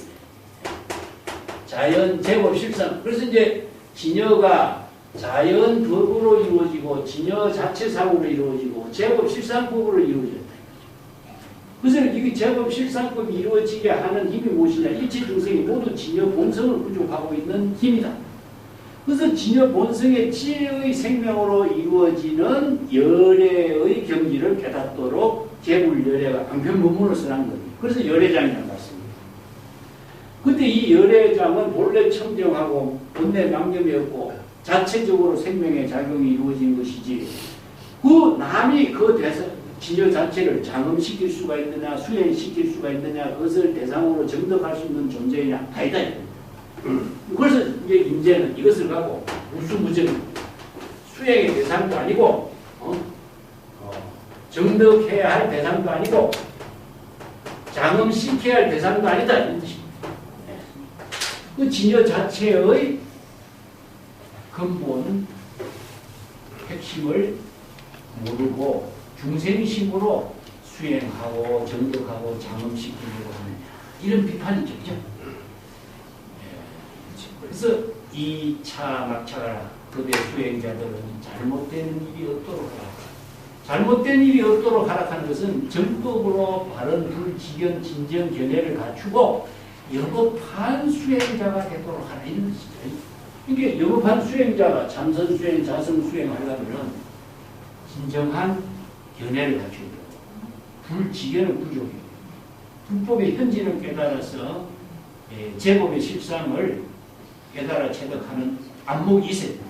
자연 제법 실상. 그래서 이제 진여가 자연 법으로 이루어지고 진여 자체상으로 이루어지고 제법 실상법으로 이루어졌다. 그래서 이게 제법 실상법이 이루어지게 하는 힘이 무엇이냐? 일체 중생이 모두 진여 본성을 구족하고 있는 힘이다. 그래서 진여 본성의 지혜의 생명으로 이루어지는 열애의 경지를 깨닫도록 제불열애가 방편문문을 써난 겁니다. 그래서 열애장이라고 했습니다. 그때 이 열애장은 본래 청정하고 본래 망념이 없고 자체적으로 생명의 작용이 이루어진 것이지, 그 남이 그 진여 자체를 장엄시킬 수가 있느냐, 수행시킬 수가 있느냐, 그것을 대상으로 정덕할 수 있는 존재이냐, 아니다. 그래서 이제 인제는 이것을 갖고 무수무정 수행의 대상도 아니고 정덕해야 할 대상도 아니고 장엄시켜야 할 대상도 아니다, 이런 뜻입니다. 그 진여 자체의 근본 핵심을 모르고 중생심으로 수행하고 정덕하고 장엄시키려고 하느냐, 이런 비판이죠. 그죠? 그래서 2차 막차가 그대 수행자들은 잘못된 일이 없도록 하라. 잘못된 일이 없도록 하락하는 것은 정법으로 바른 불지견 진정 견해를 갖추고 여법한 수행자가 되도록 하라, 이런 뜻이죠. 이게 여법한 수행자가 참선 수행, 자성 수행하려면 진정한 견해를 갖춰야 돼요. 불지견은 부족해요. 불법의 현지를 깨달아서 제법의 실상을 깨달아 체득하는 안목이 있어야 됩니다.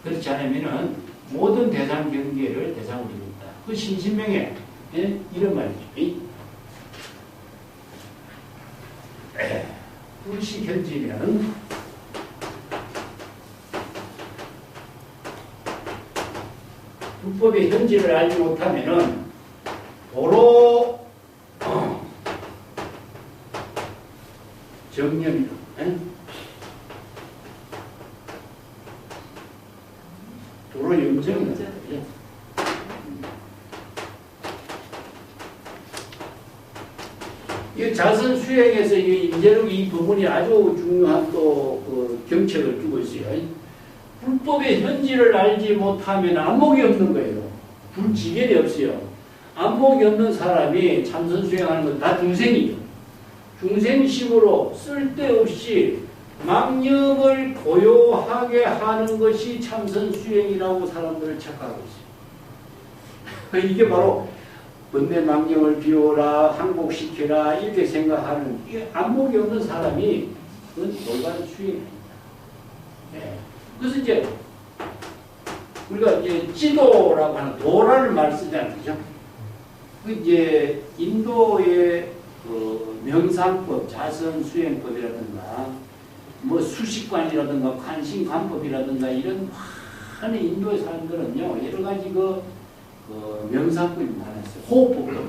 그렇지 않으면 모든 대상 경계를 대상으로 이룬다. 그 신신명에 이런 말이죠. 불시 현지면 불법의 현지를 알지 못하면은 도로 정념이다. 도로 염정이다. 이 자선 수행에서 이 임재록 이 부분이 아주 중요한 또그 경책을 두고 있어요. 불법의 현지를 알지 못하면 안목이 없는 거예요. 불지결이 없어요. 안목이 없는 사람이 참선 수행하는 건 다 중생이죠. 중생심으로 쓸데없이 망념을 고요하게 하는 것이 참선 수행이라고 사람들을 착각하고 있어요. 이게 바로 번뇌 망념을 비워라, 항복시켜라 이렇게 생각하는 안목이 없는 사람이 그건 올바른 수행입니다. 네. 그래서 이제 우리가 이제 지도라고 하는 도라는 말을 쓰잖아요. 그죠? 이제 인도의 명상법, 자선 수행법이라든가 뭐 수식관이라든가 관심관법이라든가 이런 많은 인도의 사람들은요 여러 가지 명상법이 많았어요. 호흡법도.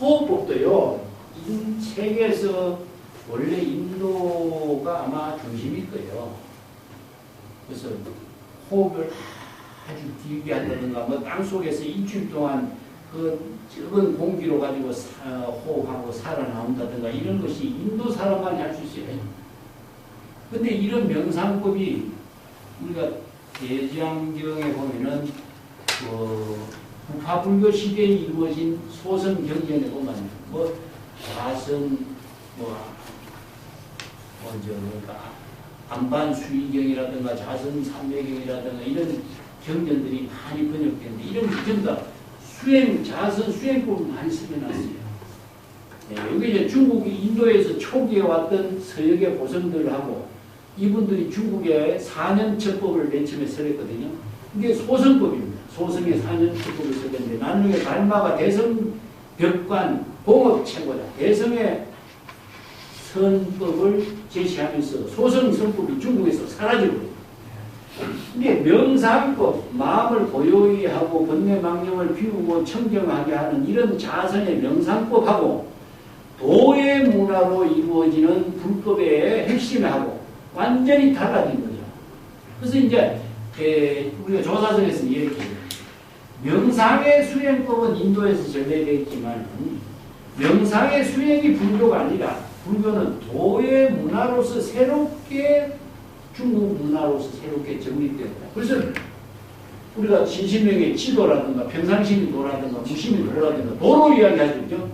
호흡법도요 이 세계에서 원래 인도가 아마 중심일 거예요. 그래서 호흡을 아주 길게 한다든가 뭐 땅속에서 일주일 동안 그 적은 공기로 가지고 호흡하고 살아나온다든가 이런 것이 인도 사람만이 할 수 있어요. 근데 이런 명상법이 우리가 대장경에 보면은 부파불교 시대에 이루어진 소선 경전에 보면 자선 안반수의경이라든가 자선삼매경이라든가 이런 경전들이 많이 번역되는데 이런 전부 다 자선 수행법을 많이 쓰여놨어요. 네, 여기 이제 중국이 인도에서 초기에 왔던 서역의 보성들하고 이분들이 중국의 사년처법을 맨 처음에 설했거든요. 이게 소성법입니다. 소성의 사년처법을 설했는데 나중에 달마가 대성 벽관 공업 최고다. 대성의 선법을 제시하면서 소성 선법이 중국에서 사라져버려요. 근데 명상법, 마음을 고요히 하고 번뇌망념을 비우고 청정하게 하는 이런 자선의 명상법하고 도의 문화로 이루어지는 불법의 핵심하고 완전히 달라진 거죠. 그래서 이제 우리가 조사서에서 이렇게 명상의 수행법은 인도에서 전래되어 있지만 명상의 수행이 불교가 아니라 불교는 도의 문화로서 새롭게 중국 문화로서 새롭게 정립되었다. 그래서 우리가 진심명의 지도라든가 평상심의 도라든가 무심의 도라든가 도로 이야기하죠.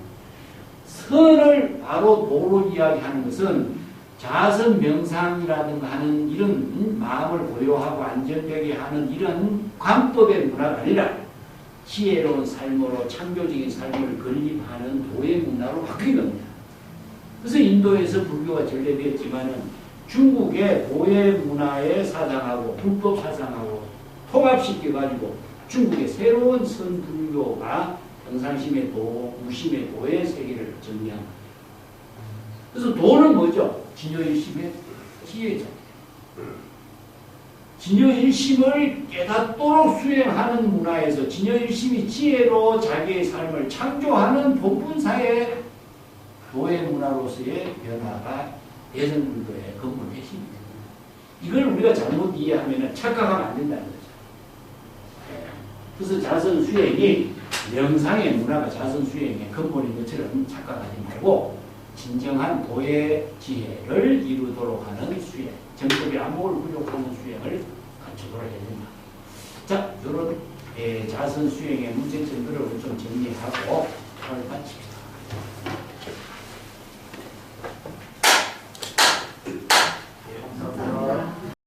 선을 바로 도로 이야기하는 것은 자선 명상이라든가 하는 이런 마음을 고요하고 안전되게 하는 이런 관법의 문화가 아니라 지혜로운 삶으로 창조적인 삶을 건립하는 도의 문화로 바뀐 겁니다. 그래서 인도에서 불교가 전래되었지만은 중국의 도의 문화의 사상하고 불법 사상하고 통합시켜가지고 중국의 새로운 선불교가 평상심의 도, 무심의 도의 세계를 정리합니다. 그래서 도는 뭐죠? 진여일심의 지혜죠. 진여일심을 깨닫도록 수행하는 문화에서 진여일심이 지혜로 자기의 삶을 창조하는 본분사의 도의 문화로서의 변화가 대성불교의 근본 핵심입니다. 이걸 우리가 잘못 이해하면 착각하면 안 된다는 거죠. 그래서 자선 수행이 명상의 문화가 자선 수행의 근본인 것처럼 착각하지 말고 진정한 도의 지혜를 이루도록 하는 수행, 정법의 안목을 부족하는 수행을 갖추도록 해야 된다. 자, 이런 자선 수행의 문제점들을 좀 정리하고 오늘 마칩시다.